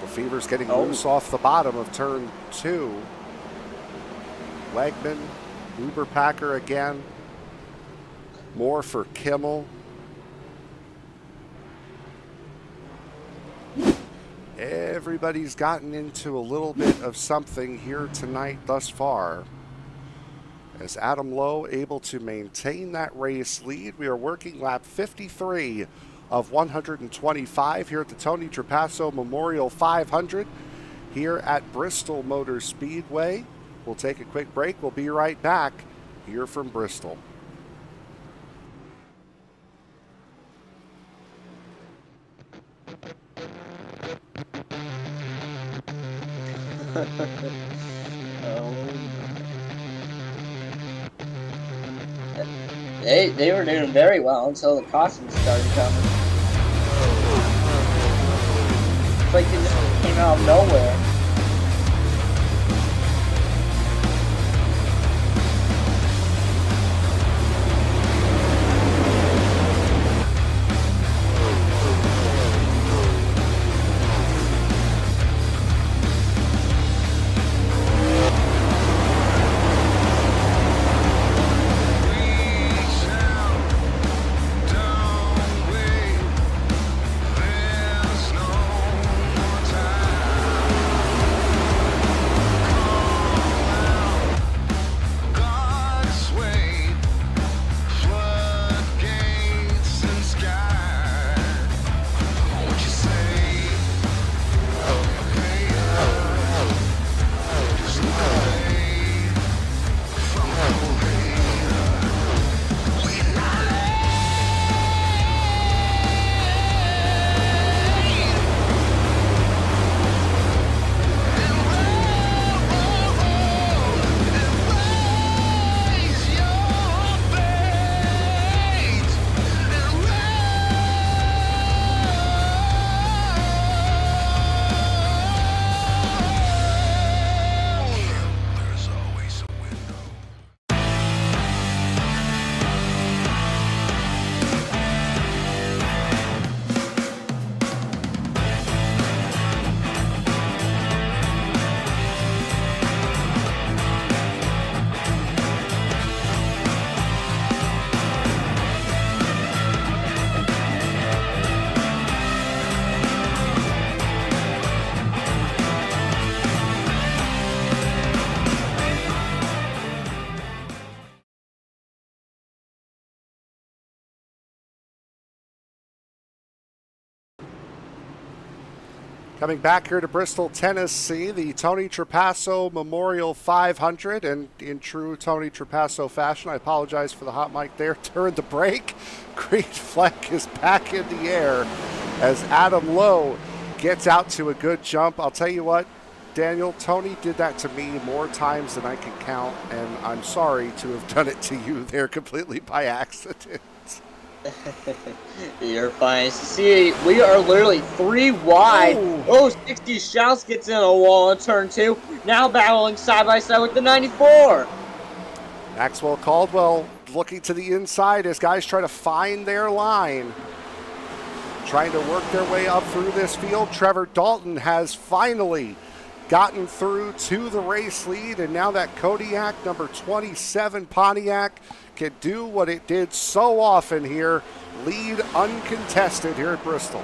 Lefevre's getting loose off the bottom of turn 2. Wegman, Uber Packer again. More for Kimmel. Everybody's gotten into a little bit of something here tonight thus far. As Adam Lowe able to maintain that race lead. We are working lap 53 of 125 here at the Tony Trepasso Memorial 500 here at Bristol Motor Speedway. We'll take a quick break. We'll be right back here from Bristol. They were doing very well until the cautions started coming. It's like they just came out of nowhere. Coming back here to Bristol, Tennessee, the Tony Trepasso Memorial 500. And in true Tony Trepasso fashion, I apologize for the hot mic there, turn the brake. Green flag is back in the air as Adam Lowe gets out to a good jump. I'll tell you what, Daniel, Tony did that to me more times than I can count, and I'm sorry to have done it to you there completely by accident. You're fine. See, we are literally 3 wide. Oh, 60 Shouts gets in a wall in turn 2. Now battling side by side with the 94. Maxwell Caldwell looking to the inside as guys try to find their line. Trying to work their way up through this field. Trevor Dalton has finally gotten through to the race lead, and now that Kodiak number 27 Pontiac can do what it did so often here, lead uncontested here at Bristol.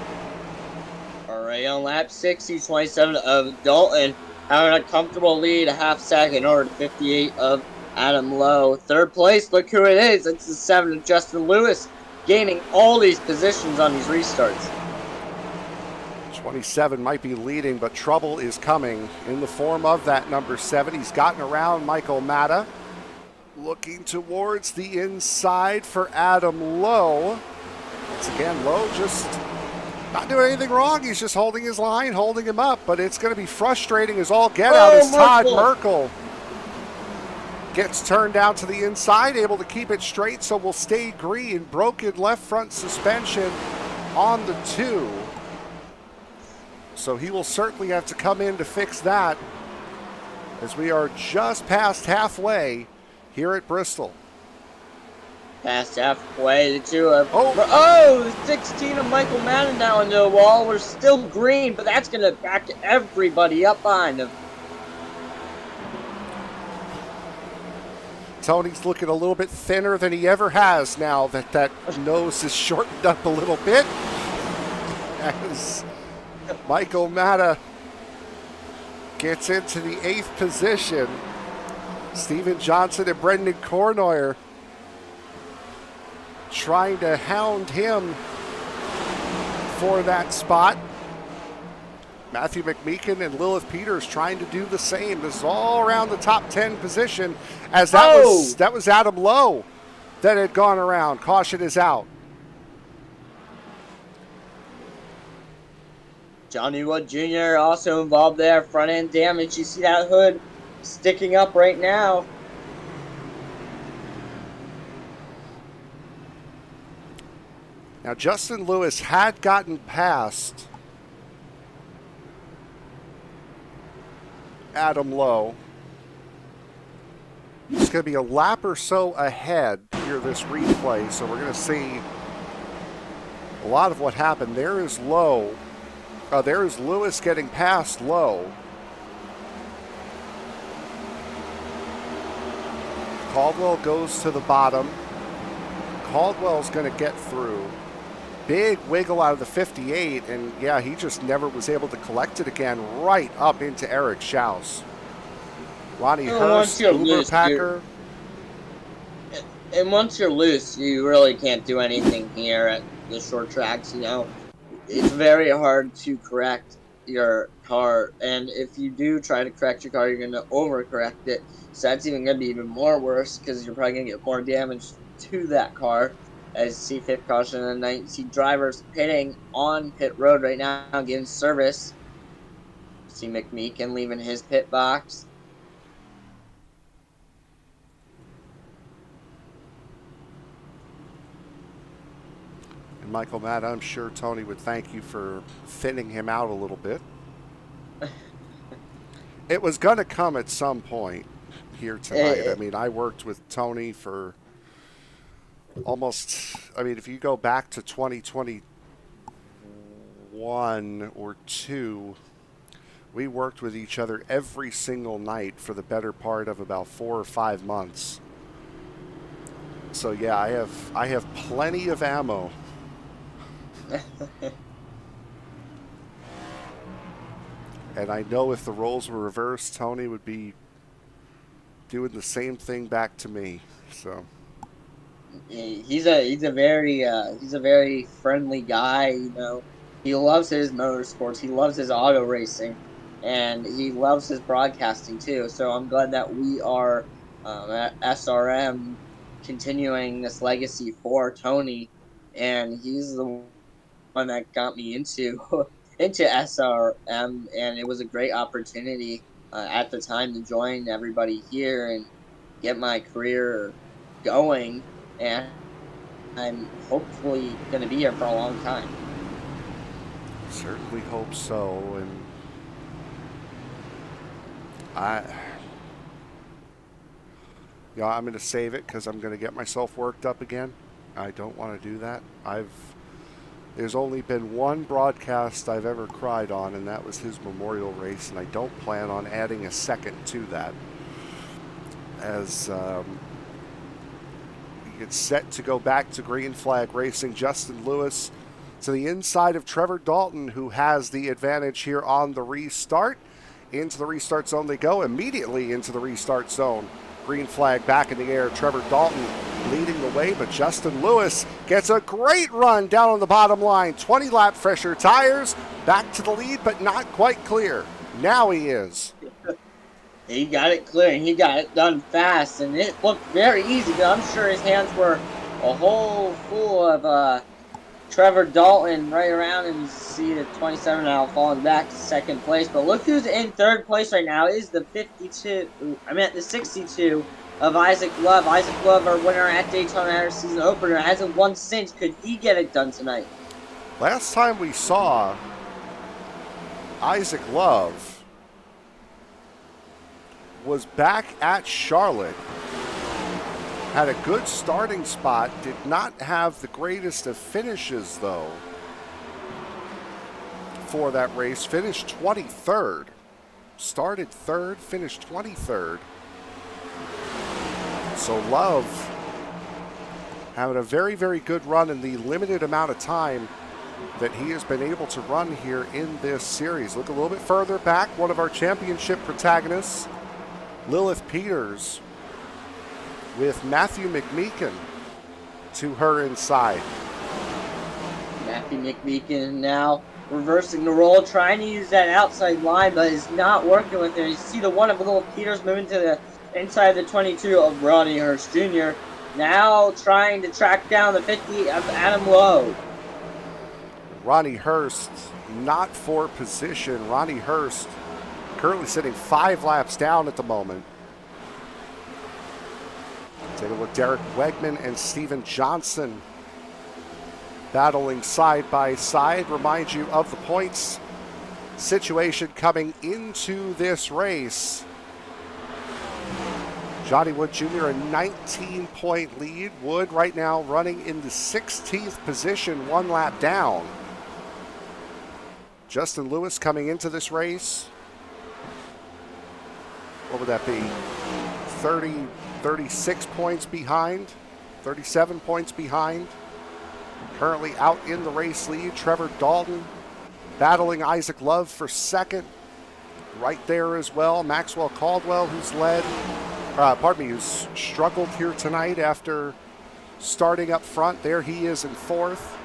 All right, on lap 60, 27 of Dalton having a comfortable lead, a half second over to 58 of Adam Lowe. Third place, look who it is. It's the 7 of Justin Lewis, gaining all these positions on these restarts. 27 might be leading, but trouble is coming in the form of that number 7. He's gotten around Michael Matta. Looking towards the inside for Adam Lowe. Once again, Lowe just not doing anything wrong. He's just holding his line, holding him up, but it's going to be frustrating as all get out as Todd Merkel gets turned down to the inside, able to keep it straight, so will stay green. Broken left front suspension on the 2. So he will certainly have to come in to fix that as we are just past halfway here at Bristol. Past halfway, the 2 of... the 16 of Michael Madden now into the wall. We're still green, but that's going to back everybody up behind him. Tony's looking a little bit thinner than he ever has now that nose is shortened up a little bit. As Michael Matta gets into the 8th position. Steven Johnson and Brendan Cornoyer trying to hound him for that spot. Matthew McMeekin and Lilith Peters trying to do the same. This is all around the top 10 position as that was Adam Lowe that had gone around. Caution is out. Johnny Wood Jr. also involved there. Front end damage. You see that hood sticking up right now. Now Justin Lewis had gotten past Adam Lowe. It's going to be a lap or so ahead here this replay, so we're going to see a lot of what happened. There is Lowe. There is Lewis getting past Lowe. Caldwell goes to the bottom. Caldwell's going to get through. Big wiggle out of the 58, and yeah, he just never was able to collect it again right up into Eric Schaus. Ronnie Hurst, Uber Packer. And once you're loose, you really can't do anything here at the short tracks, you know. It's very hard to correct your car, and if you do try to correct your car, you're going to overcorrect it. So that's even going to be even more worse because you're probably going to get more damage to that car. As you see, fifth caution of the night, you see drivers pitting on pit road right now, getting service. You see McMeekin leaving his pit box. And Michael Matt, I'm sure Tony would thank you for thinning him out a little bit. It was going to come at some point here tonight. I mean, I worked with Tony for almost, I mean, if you go back to 2021 or 2, we worked with each other every single night for the better part of about 4 or 5 months. So yeah, I have plenty of ammo. And I know if the roles were reversed, Tony would be doing the same thing back to me. So he's a very friendly guy, you know. He loves his motorsports. He loves his auto racing, and he loves his broadcasting too. So I'm glad that we are at SRM continuing this legacy for Tony, and he's the one that got me into into SRM, and it was a great opportunity at the time to join everybody here and get my career going, and I'm hopefully going to be here for a long time. Certainly hope so. And I'm going to save it because I'm going to get myself worked up again. I don't want to do that. There's only been one broadcast I've ever cried on, and that was his memorial race, and I don't plan on adding a second to that. As he gets set to go back to green flag racing, Justin Lewis to the inside of Trevor Dalton, who has the advantage here on the restart. Into the restart zone they go, immediately into the restart zone. Green flag back in the air. Trevor Dalton leading the way, but Justin Lewis gets a great run down on the bottom line. 20-lap fresher tires, back to the lead, but not quite clear. Now he is. He got it clear, and he got it done fast, and it looked very easy, but I'm sure his hands were a hole full of Trevor Dalton right around, and you see the 27 now falling back to second place. But look who's in third place right now is the 62 of Isaac Love. Isaac Love, our winner at Daytona season opener, hasn't won since. Could he get it done tonight? Last time we saw Isaac Love was back at Charlotte. Had a good starting spot, did not have the greatest of finishes though for that race. Finished 23rd. Started third, finished 23rd. So Love having a very, very good run in the limited amount of time that he has been able to run here in this series. Look a little bit further back, one of our championship protagonists, Lilith Peters, with Matthew McMeekin to her inside. Matthew McMeekin now reversing the roll, trying to use that outside line, but is not working with it. You see the one of Lilith Peters moving to the inside the 22 of Ronnie Hurst Jr. Now trying to track down the 50 of Adam Lowe. Ronnie Hurst not for position. Ronnie Hurst currently sitting 5 laps down at the moment. Take a look, Derek Wegman and Steven Johnson battling side by side. Remind you of the points situation coming into this race. Johnny Wood Jr. a 19-point lead. Wood right now running in the 16th position, 1 lap down. Justin Lewis coming into this race. What would that be? 36 points behind, 37 points behind. Currently out in the race lead, Trevor Dalton battling Isaac Love for second. Right there as well, Maxwell Caldwell, who's who's struggled here tonight after starting up front. There he is in fourth.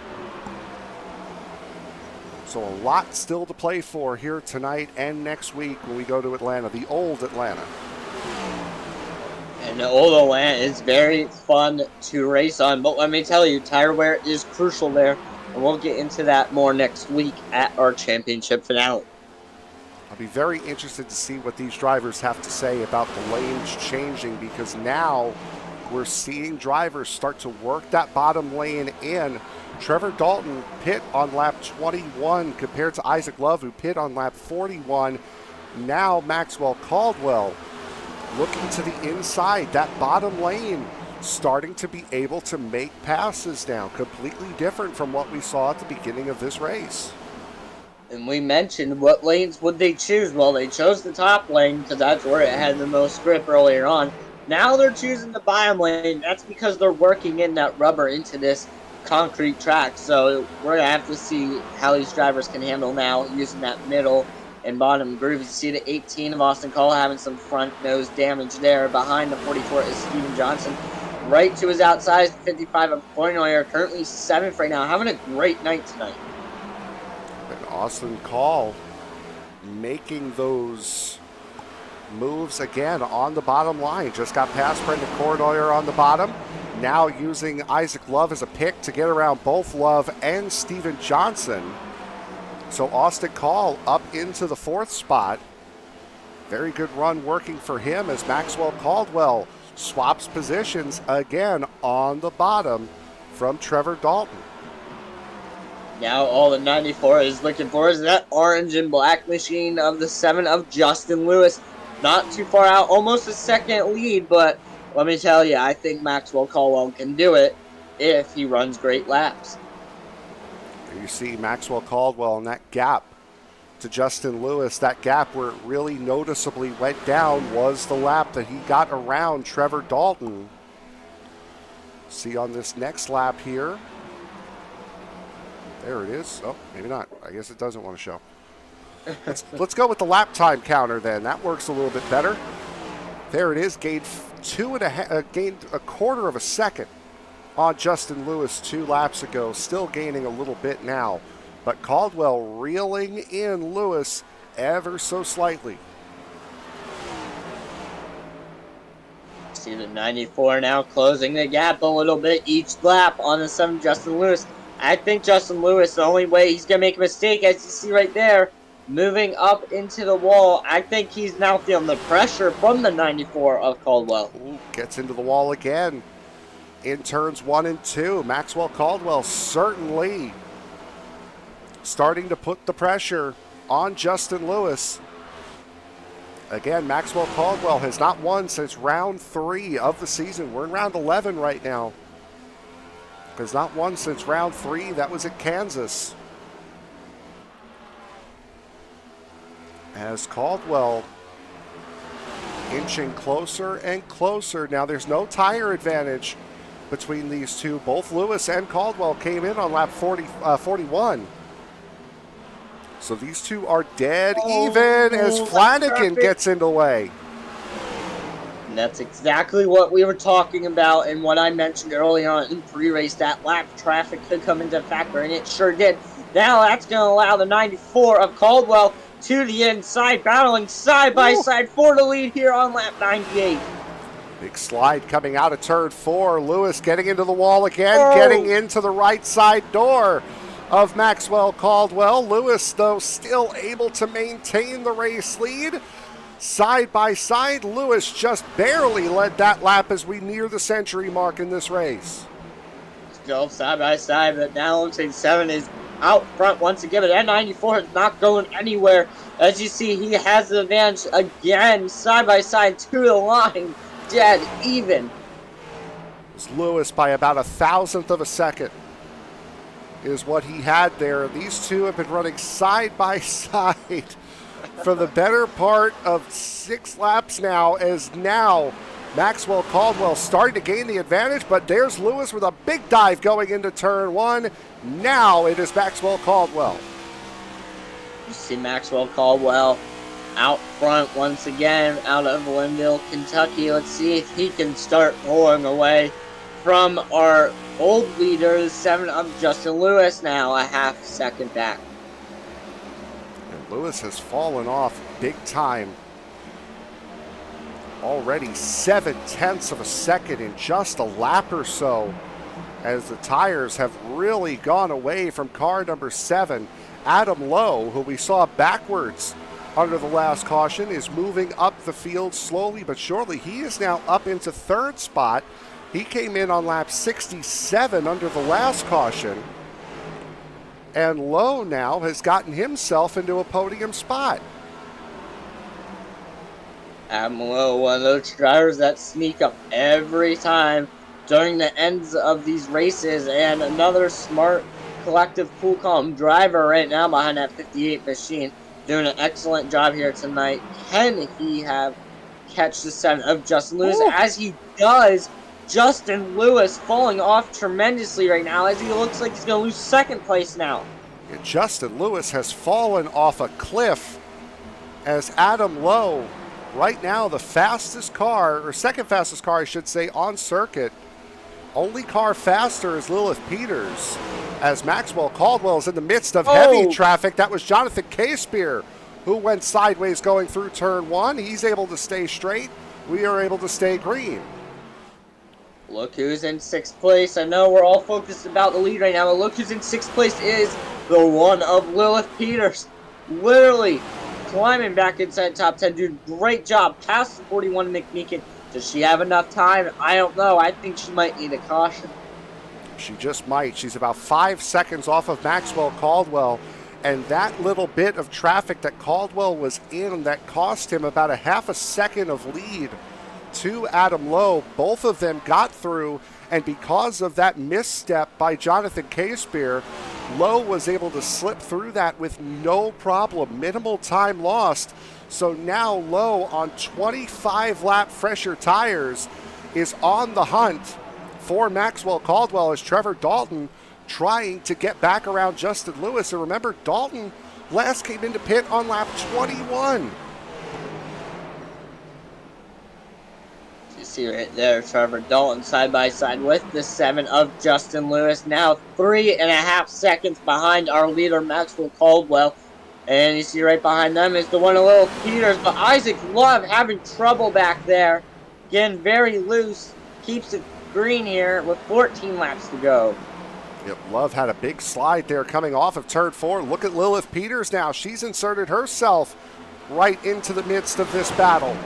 So a lot still to play for here tonight and next week when we go to Atlanta, the old Atlanta. And the old Atlanta is very fun to race on, but let me tell you, tire wear is crucial there, and we'll get into that more next week at our championship finale. I'll be very interested to see what these drivers have to say about the lanes changing, because now we're seeing drivers start to work that bottom lane in. Trevor Dalton pit on lap 21 compared to Isaac Love, who pit on lap 41. Now Maxwell Caldwell looking to the inside, that bottom lane starting to be able to make passes now. Completely different from what we saw at the beginning of this race. And we mentioned what lanes would they choose. Well, they chose the top lane because that's where it had the most grip earlier on. Now they're choosing the bottom lane. That's because they're working in that rubber into this concrete track. So we're going to have to see how these drivers can handle now using that middle and bottom groove. You see the 18 of Austin Cole having some front nose damage there. Behind the 44 is Steven Johnson. Right to his outside, 55 of Cornelier, currently 7th right now. Having a great night tonight. Austin Call making those moves again on the bottom line. Just got past Brendan Cordoyer on the bottom. Now using Isaac Love as a pick to get around both Love and Steven Johnson. So Austin Call up into the 4th spot. Very good run working for him as Maxwell Caldwell swaps positions again on the bottom from Trevor Dalton. Now all the 94 is looking for is that orange and black machine of the 7 of Justin Lewis. Not too far out, almost a second lead, but let me tell you, I think Maxwell Caldwell can do it if he runs great laps. You see Maxwell Caldwell in that gap to Justin Lewis. That gap where it really noticeably went down was the lap that he got around Trevor Dalton. See on this next lap here. There it is. Oh, maybe not. I guess it doesn't want to show. Let's go with the lap time counter then. That works a little bit better. There it is. Gained a quarter of a second on Justin Lewis 2 laps ago. Still gaining a little bit now. But Caldwell reeling in Lewis ever so slightly. See the 94 now closing the gap a little bit each lap on the 7 Justin Lewis. I think Justin Lewis, the only way he's going to make a mistake, as you see right there, moving up into the wall. I think he's now feeling the pressure from the 94 of Caldwell. Ooh, gets into the wall again in turns 1 and 2. Maxwell Caldwell certainly starting to put the pressure on Justin Lewis. Again, Maxwell Caldwell has not won since round 3 of the season. We're in round 11 right now. Has not won since round 3. That was at Kansas. As Caldwell inching closer and closer. Now there's no tire advantage between these two. Both Lewis and Caldwell came in on lap 41. So these two are dead even as Flanagan gets in the way. And that's exactly what we were talking about and what I mentioned early on in pre-race. That lap traffic could come into factor, and it sure did. Now that's going to allow the 94 of Caldwell to the inside, battling side by side for the lead here on lap 98. Big slide coming out of turn 4. Lewis getting into the wall again, getting into the right side door of Maxwell Caldwell. Lewis, though, still able to maintain the race lead. Side by side, Lewis just barely led that lap as we near the century mark in this race. Still side by side, but now looks like 7 is out front once again, but that 94 is not going anywhere. As you see, he has the advantage again, side by side to the line, dead even. It's Lewis by about 1,000th of a second is what he had there. These two have been running side by side for the better part of 6 laps now, as now Maxwell Caldwell starting to gain the advantage, but there's Lewis with a big dive going into turn 1. Now it is Maxwell Caldwell. You see Maxwell Caldwell out front once again out of Linville, Kentucky. Let's see if he can start pulling away from our old leader, the 7 of Justin Lewis, now a half second back. And Lewis has fallen off big time. Already 7/10 of a second in just a lap or so, as the tires have really gone away from car number 7. Adam Lowe, who we saw backwards under the last caution, is moving up the field slowly but surely. He is now up into 3rd spot. He came in on lap 67 under the last caution. And Lowe now has gotten himself into a podium spot. Adam Lowe, one of those drivers that sneak up every time during the ends of these races, and another smart, collective, cool, calm driver right now behind that 58 machine, doing an excellent job here tonight. Can he catch the 7 of Justin Lewis? Ooh. As he does, Justin Lewis falling off tremendously right now, as he looks like he's going to lose 2nd place now. And Justin Lewis has fallen off a cliff as Adam Lowe, right now the fastest car, or 2nd fastest car I should say, on circuit, Only car faster is Lilith Peters, as Maxwell Caldwell is in the midst of heavy traffic. That was Jonathan Casebeer, who went sideways going through turn 1. He's able to stay straight. We are able to stay green. Look who's in 6th place. I know we're all focused about the lead right now, but look who's in 6th place is the one of Lilith Peters. Literally climbing back inside top 10. Dude, great job. Past the 41 McMeekin. Does she have enough time? I don't know. I think she might need a caution. She just might. She's about 5 seconds off of Maxwell Caldwell. And that little bit of traffic that Caldwell was in that cost him about a half a second of lead to Adam Lowe. Both of them got through, and because of that misstep by Jonathan Casebeer, Lowe was able to slip through that with no problem, minimal time lost. So now Lowe on 25 lap fresher tires is on the hunt for Maxwell Caldwell as Trevor Dalton trying to get back around Justin Lewis. And remember, Dalton last came into pit on lap 21. You see right there, Trevor Dalton side by side with the 7 of Justin Lewis. Now 3.5 seconds behind our leader, Maxwell Caldwell. And you see right behind them is the one of Lilith Peters. But Isaac Love having trouble back there. Again, very loose. Keeps it green here with 14 laps to go. Yep, Love had a big slide there coming off of turn 4. Look at Lilith Peters now. She's inserted herself right into the midst of this battle.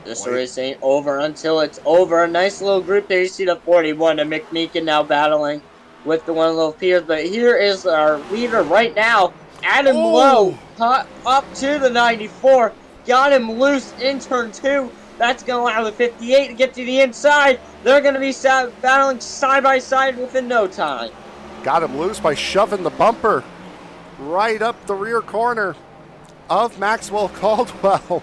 This race ain't over until it's over. A nice little group there. You see the 41 of McMeekin now battling with the one of Lilith Peters. But here is our leader right now, Adam Lowe, up to the 94. Got him loose in turn 2. That's going to allow the 58 to get to the inside. They're going to be battling side by side within no time. Got him loose by shoving the bumper right up the rear corner of Maxwell Caldwell.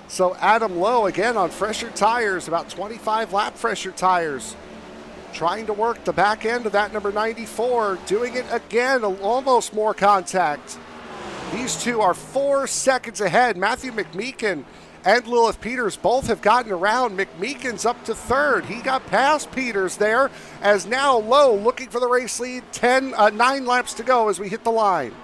So Adam Lowe, again on fresher tires, about 25 lap fresher tires, trying to work the back end of that number 94, doing it again, almost more contact. These two are 4 seconds ahead. Matthew McMeekin and Lilith Peters both have gotten around. McMeekin's up to 3rd. He got past Peters there, as now Lowe looking for the race lead. 9 laps to go as we hit the line.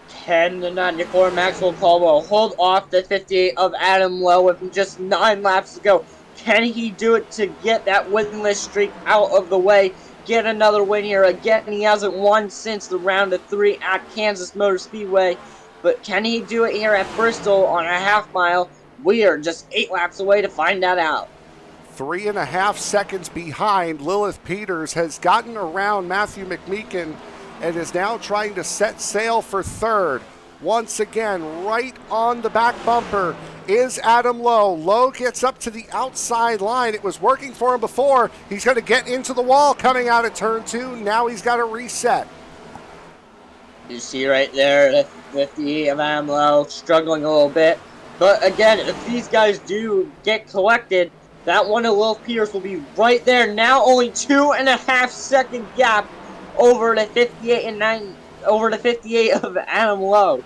10 to 94. Maxwell Caldwell hold off the 58 of Adam Lowe with just 9 laps to go. Can he do it to get that winless streak out of the way? Get another win here. Again, he hasn't won since the round of 3 at Kansas Motor Speedway. But can he do it here at Bristol on a half mile? We are just 8 laps away to find that out. 3.5 seconds behind. Lilith Peters has gotten around Matthew McMeekin and is now trying to set sail for 3rd. Once again, right on the back bumper is Adam Lowe. Lowe gets up to the outside line. It was working for him before. He's going to get into the wall coming out of turn 2. Now he's got to reset. You see right there, the 58 of Adam Lowe struggling a little bit. But again, if these guys do get collected, that one of Lilith Peters will be right there. Now only 2.5 second gap over the 58 and 9 over the 58 of Adam Lowe.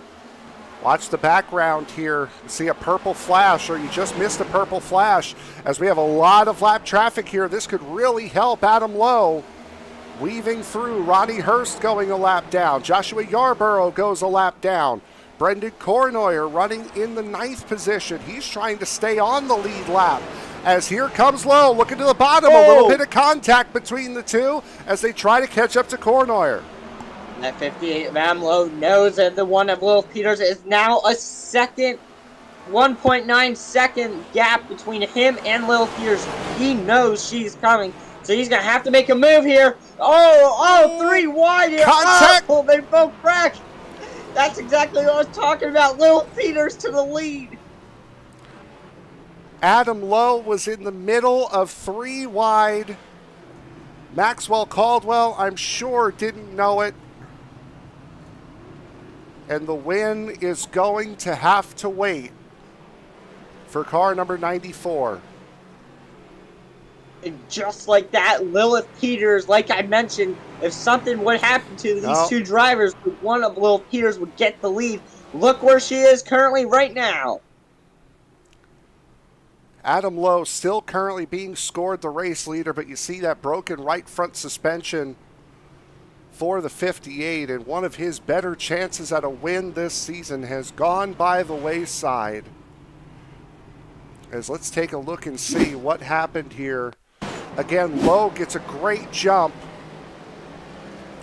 Watch the background here. You see a purple flash, or you just missed a purple flash. As we have a lot of lap traffic here, this could really help Adam Lowe. Weaving through, Ronnie Hurst going a lap down. Joshua Yarborough goes a lap down. Brendan Kornoyer running in the 9th position. He's trying to stay on the lead lap. As here comes Lowe, looking to the bottom. A little bit of contact between the two as they try to catch up to Kornoyer. That 58 of Adam Lowe knows that the one of Lilith Peters is now a second, 1.9 second gap between him and Lilith Peters. He knows she's coming, so he's going to have to make a move here. Oh, 3 wide here. Contact. Oh, they both wreck. That's exactly what I was talking about. Lilith Peters to the lead. Adam Lowe was in the middle of 3 wide. Maxwell Caldwell, I'm sure, didn't know it. And the win is going to have to wait for car number 94. And just like that, Lilith Peters, like I mentioned, if something would happen to these two drivers, one of Lilith Peters would get the lead. Look where she is currently right now. Adam Lowe still currently being scored the race leader, but you see that broken right front suspension for the 58, and one of his better chances at a win this season has gone by the wayside. As let's take a look and see what happened here. Again, Lowe gets a great jump,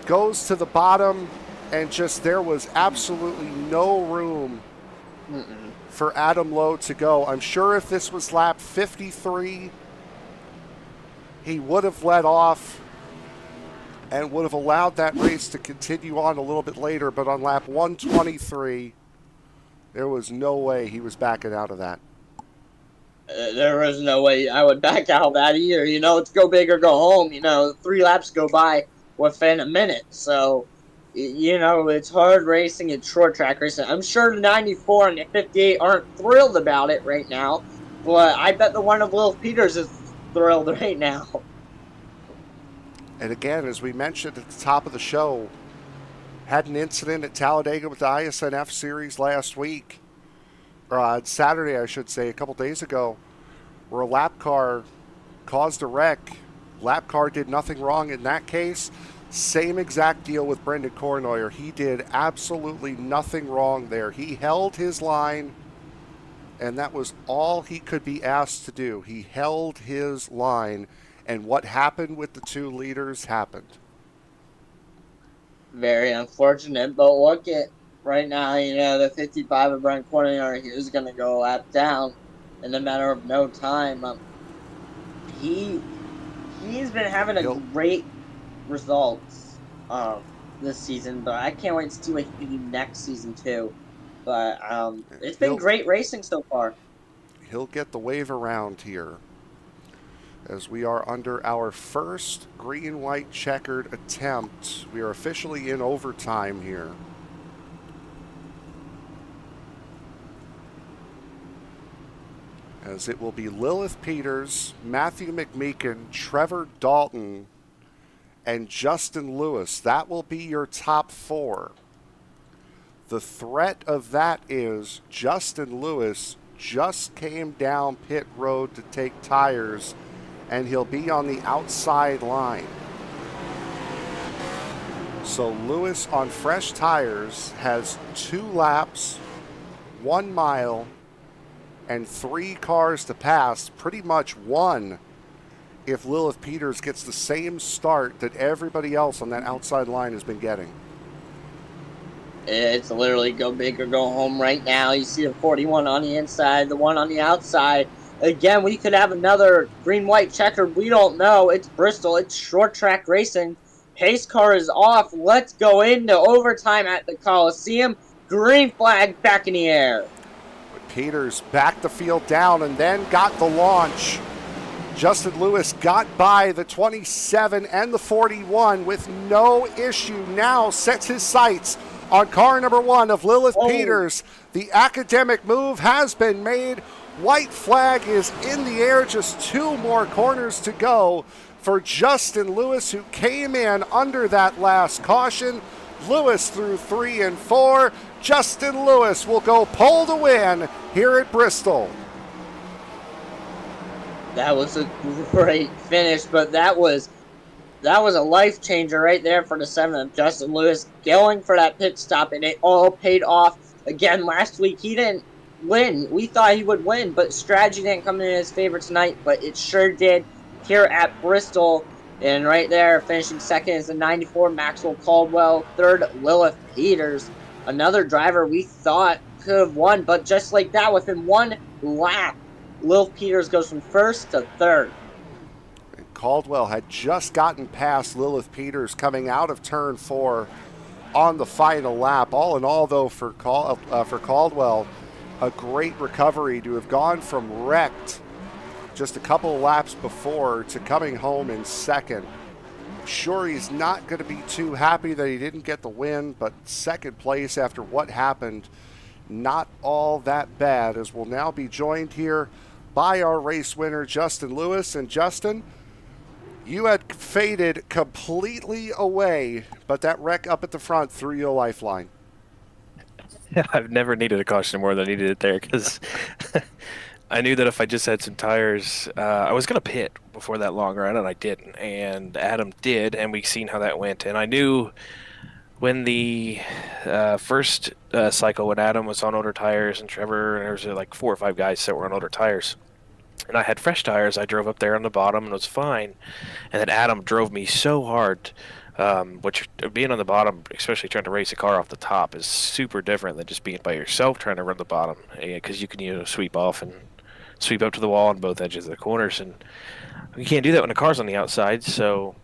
goes to the bottom, and just there was absolutely no room for Adam Lowe to go. I'm sure if this was lap 53, he would have let off and would have allowed that race to continue on a little bit later, but on lap 123, there was no way he was backing out of that. There was no way I would back out of that either. You know, it's go big or go home. You know, 3 laps go by within a minute. So, you know, it's hard racing and short track racing. I'm sure the 94 and the 58 aren't thrilled about it right now, but I bet the one of Will Peters is thrilled right now. And again, as we mentioned at the top of the show, had an incident at Talladega with the ISNF series last week, or on Saturday, I should say, a couple days ago, where a lap car caused a wreck. Lap car did nothing wrong in that case. Same exact deal with Brendan Cornoyer. He did absolutely nothing wrong there. He held his line, and that was all he could be asked to do. He held his line, and what happened with the 2 leaders happened. Very unfortunate, but look at right now, you know, the 55 of Brendan Cornoyer, he was going to go a lap down in a matter of no time. He's been having a great results this season, but I can't wait to see what he can do next season too. But it's been great racing so far. He'll get the wave around here as we are under our first green-white checkered attempt. We are officially in overtime here. As it will be Lilith Peters, Matthew McMeekin, Trevor Dalton, and Justin Lewis. That will be your top 4. The threat of that is Justin Lewis just came down pit road to take tires, and he'll be on the outside line. So Lewis on fresh tires has 2 laps, 1 mile, and 3 cars to pass, pretty much 1 if Lilith Peters gets the same start that everybody else on that outside line has been getting. It's literally go big or go home right now. You see the 41 on the inside, the 1 on the outside. Again, we could have another green-white checkered. We don't know. It's Bristol. It's short track racing. Pace car is off. Let's go into overtime at the Coliseum. Green flag back in the air. Peters backed the field down and then got the launch. Justin Lewis got by the 27 and the 41 with no issue. Now sets his sights on car number 1 of Lilith Peters. The academic move has been made. White flag is in the air. Just 2 more corners to go for Justin Lewis, who came in under that last caution. Lewis through 3 and 4. Justin Lewis will go pole to win here at Bristol. That was a great finish, but that was a life changer right there for the 7 of Justin Lewis going for that pit stop, and it all paid off. Again, last week he didn't win. We thought he would win, but strategy didn't come in his favor tonight, but it sure did here at Bristol. And right there, finishing second is the 94 Maxwell Caldwell. 3rd, Lilith Peters. Another driver we thought could have won, but just like that, within 1 lap, Lilith Peters goes from 1st to 3rd. And Caldwell had just gotten past Lilith Peters coming out of turn 4 on the final lap. All in all, though, for Caldwell, a great recovery to have gone from wrecked just a couple of laps before to coming home in 2nd. Sure, he's not going to be too happy that he didn't get the win, but 2nd place after what happened, not all that bad, as we'll now be joined here by our race winner, Justin Lewis. And Justin, you had faded completely away, but that wreck up at the front threw you a lifeline. I've never needed a caution more than I needed it there, because I knew that if I just had some tires, I was going to pit before that long run, and I didn't. And Adam did, and we seen how that went. And I knew when the first cycle, when Adam was on older tires and Trevor, and there was like 4 or 5 guys that were on older tires. And I had fresh tires. I drove up there on the bottom and was fine. And then Adam drove me so hard, which being on the bottom, especially trying to race a car off the top, is super different than just being by yourself trying to run the bottom. Because you can sweep off and sweep up to the wall on both edges of the corners. And you can't do that when the car's on the outside. So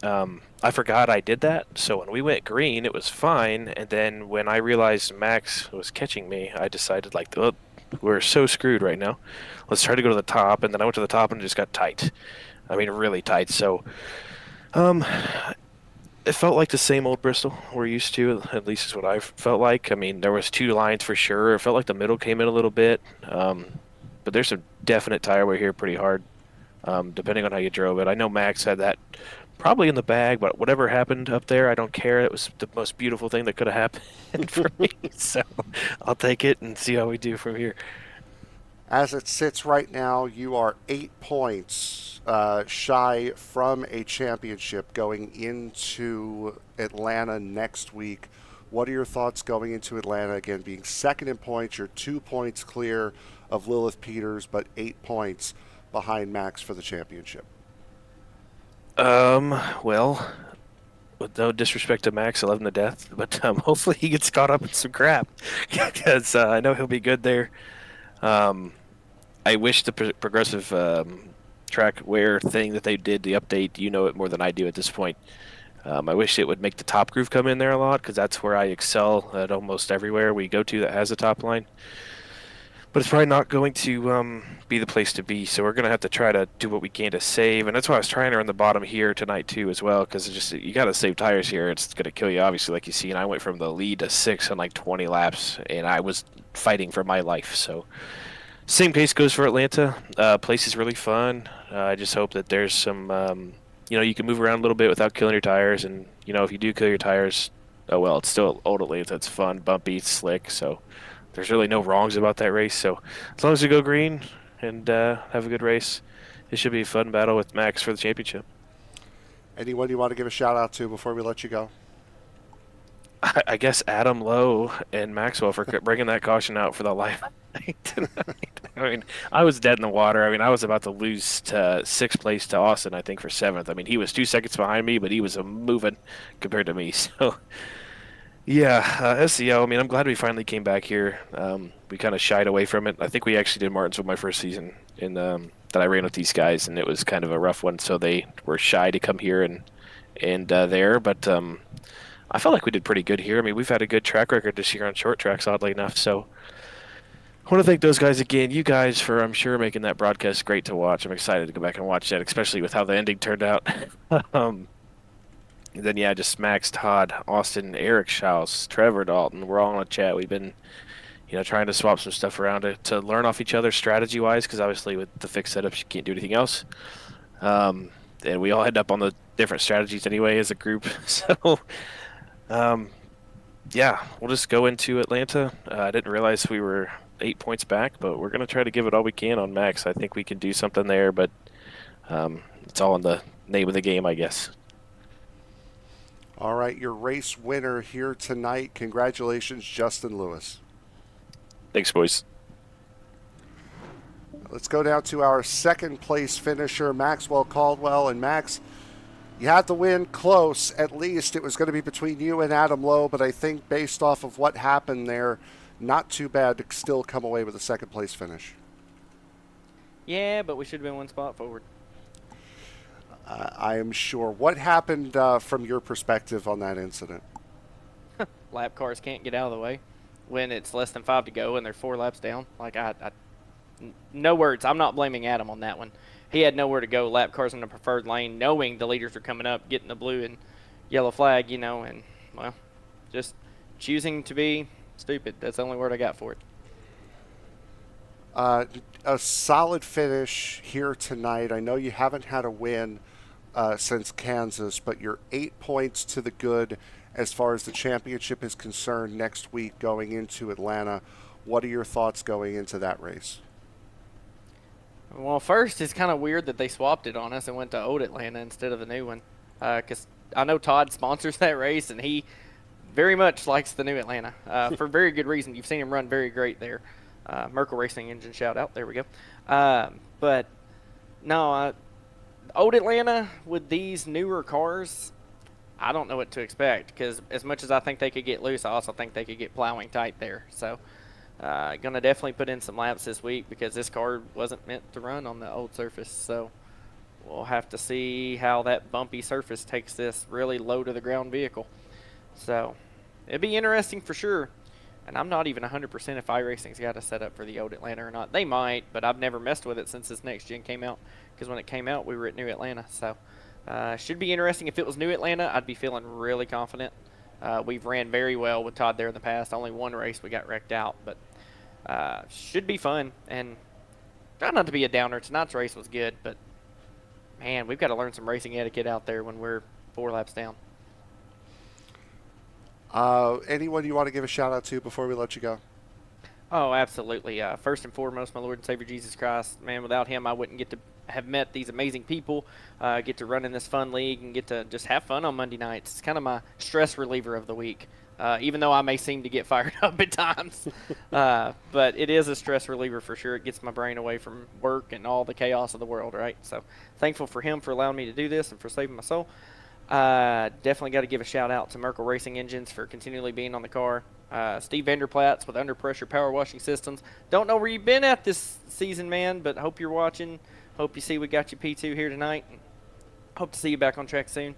I forgot I did that. So when we went green, it was fine. And then when I realized Max was catching me, I decided, like, oh, we're so screwed right now. Let's try to go to the top. And then I went to the top and it just got tight. I mean, really tight. So it felt like the same old Bristol we're used to, at least is what I felt like. I mean, there was 2 lines for sure. It felt like the middle came in a little bit. But there's some definite tire wear here pretty hard, depending on how you drove it. I know Max had that probably in the bag, but whatever happened up there, I don't care. It was the most beautiful thing that could have happened for me. So I'll take it and see how we do from here. As it sits right now, you are 8 points shy from a championship going into Atlanta next week. What are your thoughts going into Atlanta? Again, being second in points, you're 2 points clear of Lilith Peters, but 8 points behind Max for the championship. Well, with no disrespect to Max, I love him to death, but hopefully he gets caught up in some crap, because I know he'll be good there. I wish the progressive track wear thing that they did, the update, you know it more than I do at this point. I wish it would make the top groove come in there a lot, because that's where I excel at almost everywhere we go to that has a top line. But it's probably not going to be the place to be, so we're going to have to try to do what we can to save. And that's why I was trying to run the bottom here tonight too as well, because just you got to save tires here. It's going to kill you, obviously, like you see. And I went from the lead to 6 in like 20 laps, and I was fighting for my life. So same case goes for Atlanta. Place is really fun. I just hope that there's some, you can move around a little bit without killing your tires. And, if you do kill your tires, oh well, it's still old Atlanta. It's fun, bumpy, slick, so there's really no wrongs about that race. So as long as we go green and have a good race, it should be a fun battle with Max for the championship. Anyone you want to give a shout out to before we let you go? I guess Adam Lowe and Maxwell for bringing that caution out for the live tonight. I mean, I was dead in the water. I mean, I was about to lose to 6th place to Austin, I think, for 7th. I mean, he was 2 seconds behind me, but he was moving compared to me. So yeah, SCL, I mean, I'm glad we finally came back here. We kind of shied away from it. I think we actually did Martinsville my first season in that I ran with these guys, and it was kind of a rough one, so they were shy to come here and there. But I felt like we did pretty good here. I mean, we've had a good track record this year on short tracks, oddly enough. So I want to thank those guys again. You guys for, I'm sure, making that broadcast great to watch. I'm excited to go back and watch that, especially with how the ending turned out. And then, yeah, just Max, Todd, Austin, Eric Schaus, Trevor Dalton. We're all on a chat. We've been, trying to swap some stuff around to learn off each other strategy-wise, because obviously with the fixed setups, you can't do anything else. And we all end up on the different strategies anyway as a group. So, yeah, we'll just go into Atlanta. I didn't realize we were 8 points back, but we're going to try to give it all we can on Max. I think we can do something there, but it's all in the name of the game, I guess. All right, your race winner here tonight. Congratulations, Justin Lewis. Thanks, boys. Let's go down to our second place finisher, Maxwell Caldwell. And Max, you had the win close. At least it was going to be between you and Adam Lowe, but I think based off of what happened there, not too bad to still come away with a second place finish. Yeah, but we should have been 1 spot forward. I am sure. What happened from your perspective on that incident? Lap cars can't get out of the way when it's less than 5 to go and they're 4 laps down. Like, no words. I'm not blaming Adam on that one. He had nowhere to go. Lap cars in the preferred lane, knowing the leaders were coming up, getting the blue and yellow flag, and, well, just choosing to be stupid. That's the only word I got for it. A solid finish here tonight. I know you haven't had a win since Kansas, but you're 8 points to the good as far as the championship is concerned next week going into Atlanta. What are your thoughts going into that race? Well, first, it's kind of weird that they swapped it on us and went to Old Atlanta instead of the new one. Because I know Todd sponsors that race, and he very much likes the new Atlanta for very good reason. You've seen him run very great there. Merkel Racing Engine shout out. There we go. But no, Old Atlanta with these newer cars, I don't know what to expect, because as much as I think they could get loose, I also think they could get plowing tight there. So going to definitely put in some laps this week, because this car wasn't meant to run on the old surface. So we'll have to see how that bumpy surface takes this really low to the ground vehicle. So it'd be interesting for sure. And I'm not even 100% if iRacing's got a setup for the old Atlanta or not. They might, but I've never messed with it since this next gen came out, because when it came out, we were at New Atlanta. So should be interesting. If it was New Atlanta, I'd be feeling really confident. We've ran very well with Todd there in the past. Only one race we got wrecked out, but should be fun. And try not to be a downer. Tonight's race was good, but man, we've got to learn some racing etiquette out there when we're 4 laps down. Anyone you want to give a shout out to before we let you go? Oh, absolutely. First and foremost, my Lord and Savior Jesus Christ. Man, without him, I wouldn't get to have met these amazing people, get to run in this fun league, and get to just have fun on Monday nights. It's kind of my stress reliever of the week, even though I may seem to get fired up at times. But it is a stress reliever for sure. It gets my brain away from work and all the chaos of the world, right? So thankful for him for allowing me to do this and for saving my soul. Definitely got to give a shout out to Merkel Racing Engines for continually being on the car. Steve Vanderplatz with Under Pressure Power Washing Systems. Don't know where you've been at this season, man, but hope you're watching. Hope you see we got you P2 here tonight. Hope to see you back on track soon.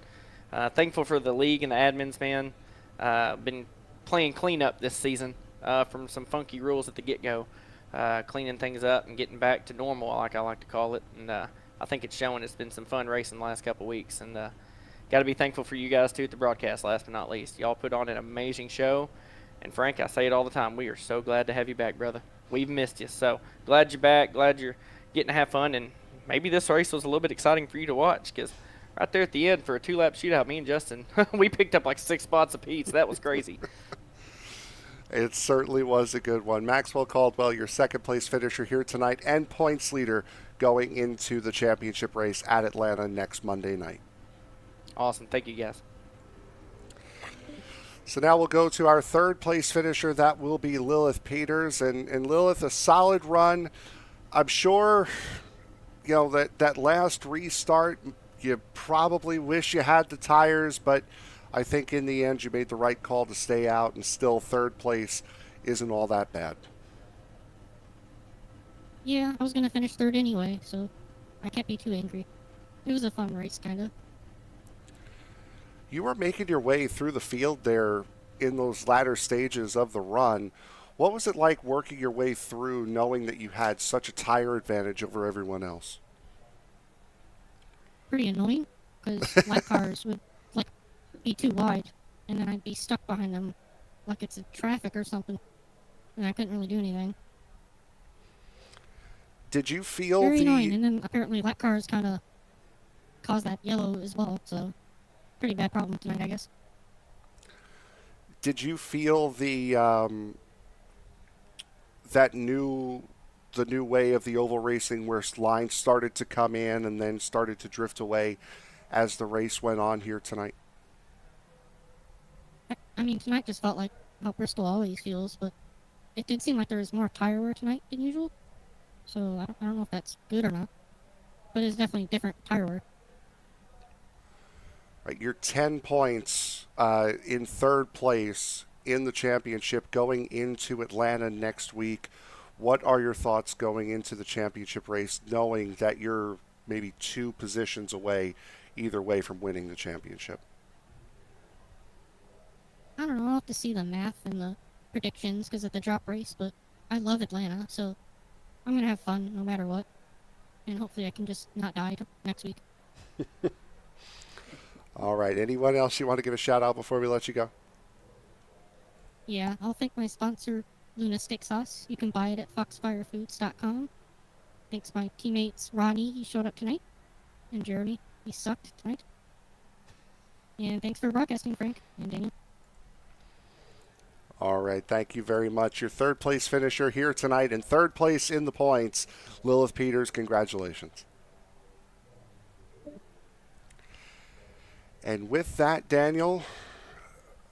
Thankful for the league and the admins, man. Been playing cleanup this season from some funky rules at the get-go. Cleaning things up and getting back to normal, like I like to call it. And I think it's showing. It's been some fun racing the last couple weeks. And got to be thankful for you guys, too, at the broadcast, last but not least. Y'all put on an amazing show. And, Frank, I say it all the time, we are so glad to have you back, brother. We've missed you. So, glad you're back. Glad you're getting to have fun. And maybe this race was a little bit exciting for you to watch, because right there at the end for a 2-lap shootout, me and Justin, we picked up like 6 spots apiece. That was crazy. It certainly was a good one. Maxwell Caldwell, your second-place finisher here tonight and points leader going into the championship race at Atlanta next Monday night. Awesome. Thank you, guys. So now we'll go to our third-place finisher. That will be Lilith Peters. And Lilith, a solid run. I'm sure, you know, that last restart, you probably wish you had the tires, but I think in the end you made the right call to stay out, and still third place isn't all that bad. Yeah, I was going to finish third anyway, so I can't be too angry. It was a fun race, kind of. You were making your way through the field there in those latter stages of the run. What was it like working your way through, knowing that you had such a tire advantage over everyone else? Pretty annoying, because light cars would be too wide, and then I'd be stuck behind them like it's a traffic or something, and I couldn't really do anything. Did you feel Very annoying, and then apparently light cars kind of cause that yellow as well, so pretty bad problem tonight, I guess. Did you feel the new way of the oval racing where lines started to come in and then started to drift away as the race went on here tonight? I mean, tonight just felt like how Bristol always feels, but it did seem like there was more tire wear tonight than usual. So I don't know if that's good or not, but it's definitely different tire wear. Right, you're 10 points in third place in the championship going into Atlanta next week. What are your thoughts going into the championship race, knowing that you're maybe 2 positions away either way from winning the championship? I don't know, I'll have to see the math and the predictions because of the drop race, but I love Atlanta, so I'm going to have fun no matter what. And hopefully I can just not die next week. All right, anyone else you want to give a shout out before we let you go? Yeah, I'll thank my sponsor, Luna Steak Sauce. You can buy it at foxfirefoods.com. Thanks my teammates, Ronnie, he showed up tonight, and Jeremy, he sucked tonight. And thanks for broadcasting, Frank and Daniel. All right, thank you very much. Your third place finisher here tonight and third place in the points, Lilith Peters. Congratulations. And with that, Daniel,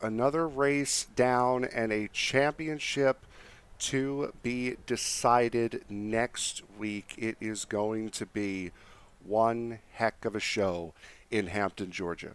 another race down and a championship to be decided next week. It is going to be one heck of a show in Hampton, Georgia.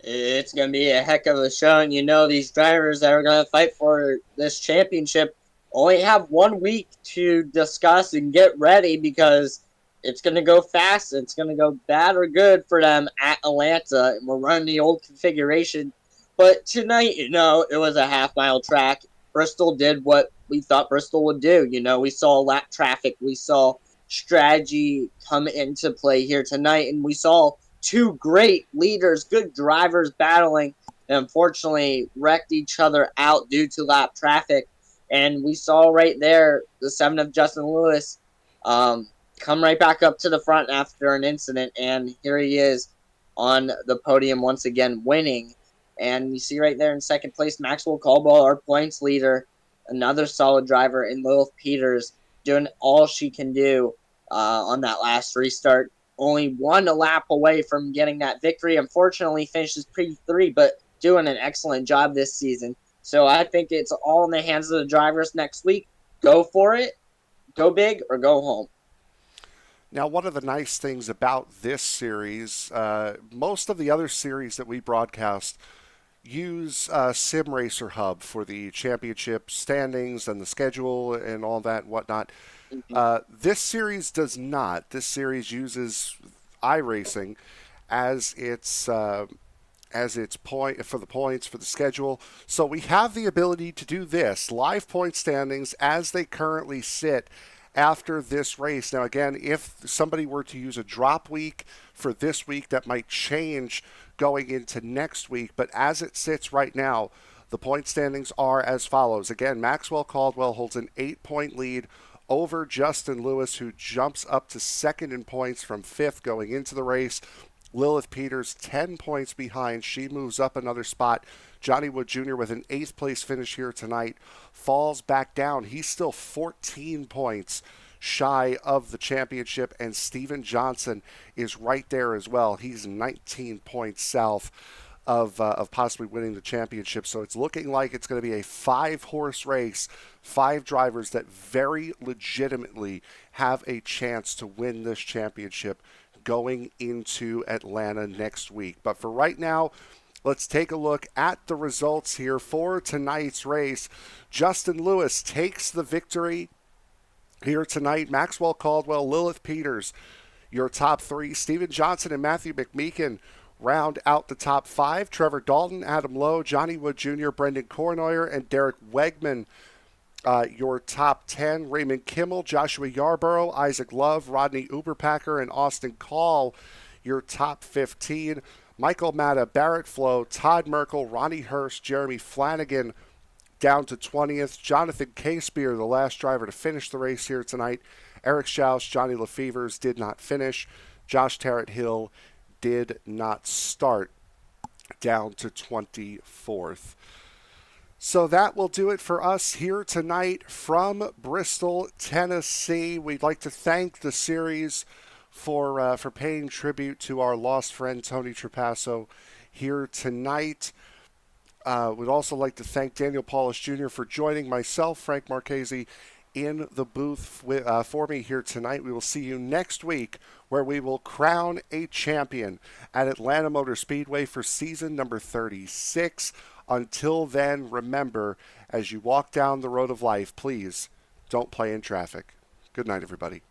It's going to be a heck of a show, and these drivers that are going to fight for this championship only have 1 week to discuss and get ready, because it's going to go fast. It's going to go bad or good for them at Atlanta, and we're running the old configuration. But tonight, it was a half-mile track. Bristol did what we thought Bristol would do. We saw lap traffic. We saw strategy come into play here tonight, and we saw two great leaders, good drivers battling, and unfortunately wrecked each other out due to lap traffic. And we saw right there the 7 of Justin Lewis come right back up to the front after an incident, and here he is on the podium once again winning. And you see right there in second place, Maxwell Caldwell, our points leader, another solid driver, and Lilith Peters doing all she can do on that last restart. Only 1 lap away from getting that victory. Unfortunately, finishes P3, but doing an excellent job this season. So I think it's all in the hands of the drivers next week. Go for it, go big, or go home. Now, one of the nice things about this series, most of the other series that we broadcast use Sim Racer Hub for the championship standings and the schedule and all that and whatnot. This series does not. This series uses iRacing as its point for the points for the schedule. So we have the ability to do this live point standings as they currently sit after this race. Now, again, if somebody were to use a drop week for this week, that might change going into next week. But as it sits right now, the point standings are as follows. Again, Maxwell Caldwell holds an 8-point lead over Justin Lewis, who jumps up to second in points from 5th going into the race. Lilith Peters 10 points behind. She moves up another spot. Johnny Wood Jr. with an 8th place finish here tonight falls back down. He's still 14 points shy of the championship, and Steven Johnson is right there as well. He's 19 points south of possibly winning the championship. So it's looking like it's going to be a 5-horse race, 5 drivers that very legitimately have a chance to win this championship going into Atlanta next week. But for right now, let's take a look at the results here for tonight's race. Justin Lewis takes the victory here tonight. Maxwell Caldwell, Lilith Peters, your top 3. Steven Johnson and Matthew McMeekin round out the top 5. Trevor Dalton, Adam Lowe, Johnny Wood Jr., Brendan Kornoyer, and Derek Wegman, your top 10. Raymond Kimmel, Joshua Yarborough, Isaac Love, Rodney Uberpacker, and Austin Call, your top 15. Michael Matta, Barrett, Flowe, Todd Merkel, Ronnie Hurst, Jeremy Flanagan down to 20th. Jonathan Casebeer, the last driver to finish the race here tonight. Eric Schaus, Johnny Lefevers did not finish. Josh Tarrant-Hill did not start, down to 24th. So that will do it for us here tonight from Bristol, Tennessee. We'd like to thank the series for paying tribute to our lost friend Tony Trepasso here tonight. We'd also like to thank Daniel Paulus Jr. for joining myself, Frank Marchese, in the booth for me here tonight. We will see you next week, where we will crown a champion at Atlanta Motor Speedway for season number 36. Until then, remember, as you walk down the road of life, please don't play in traffic. Good night, everybody.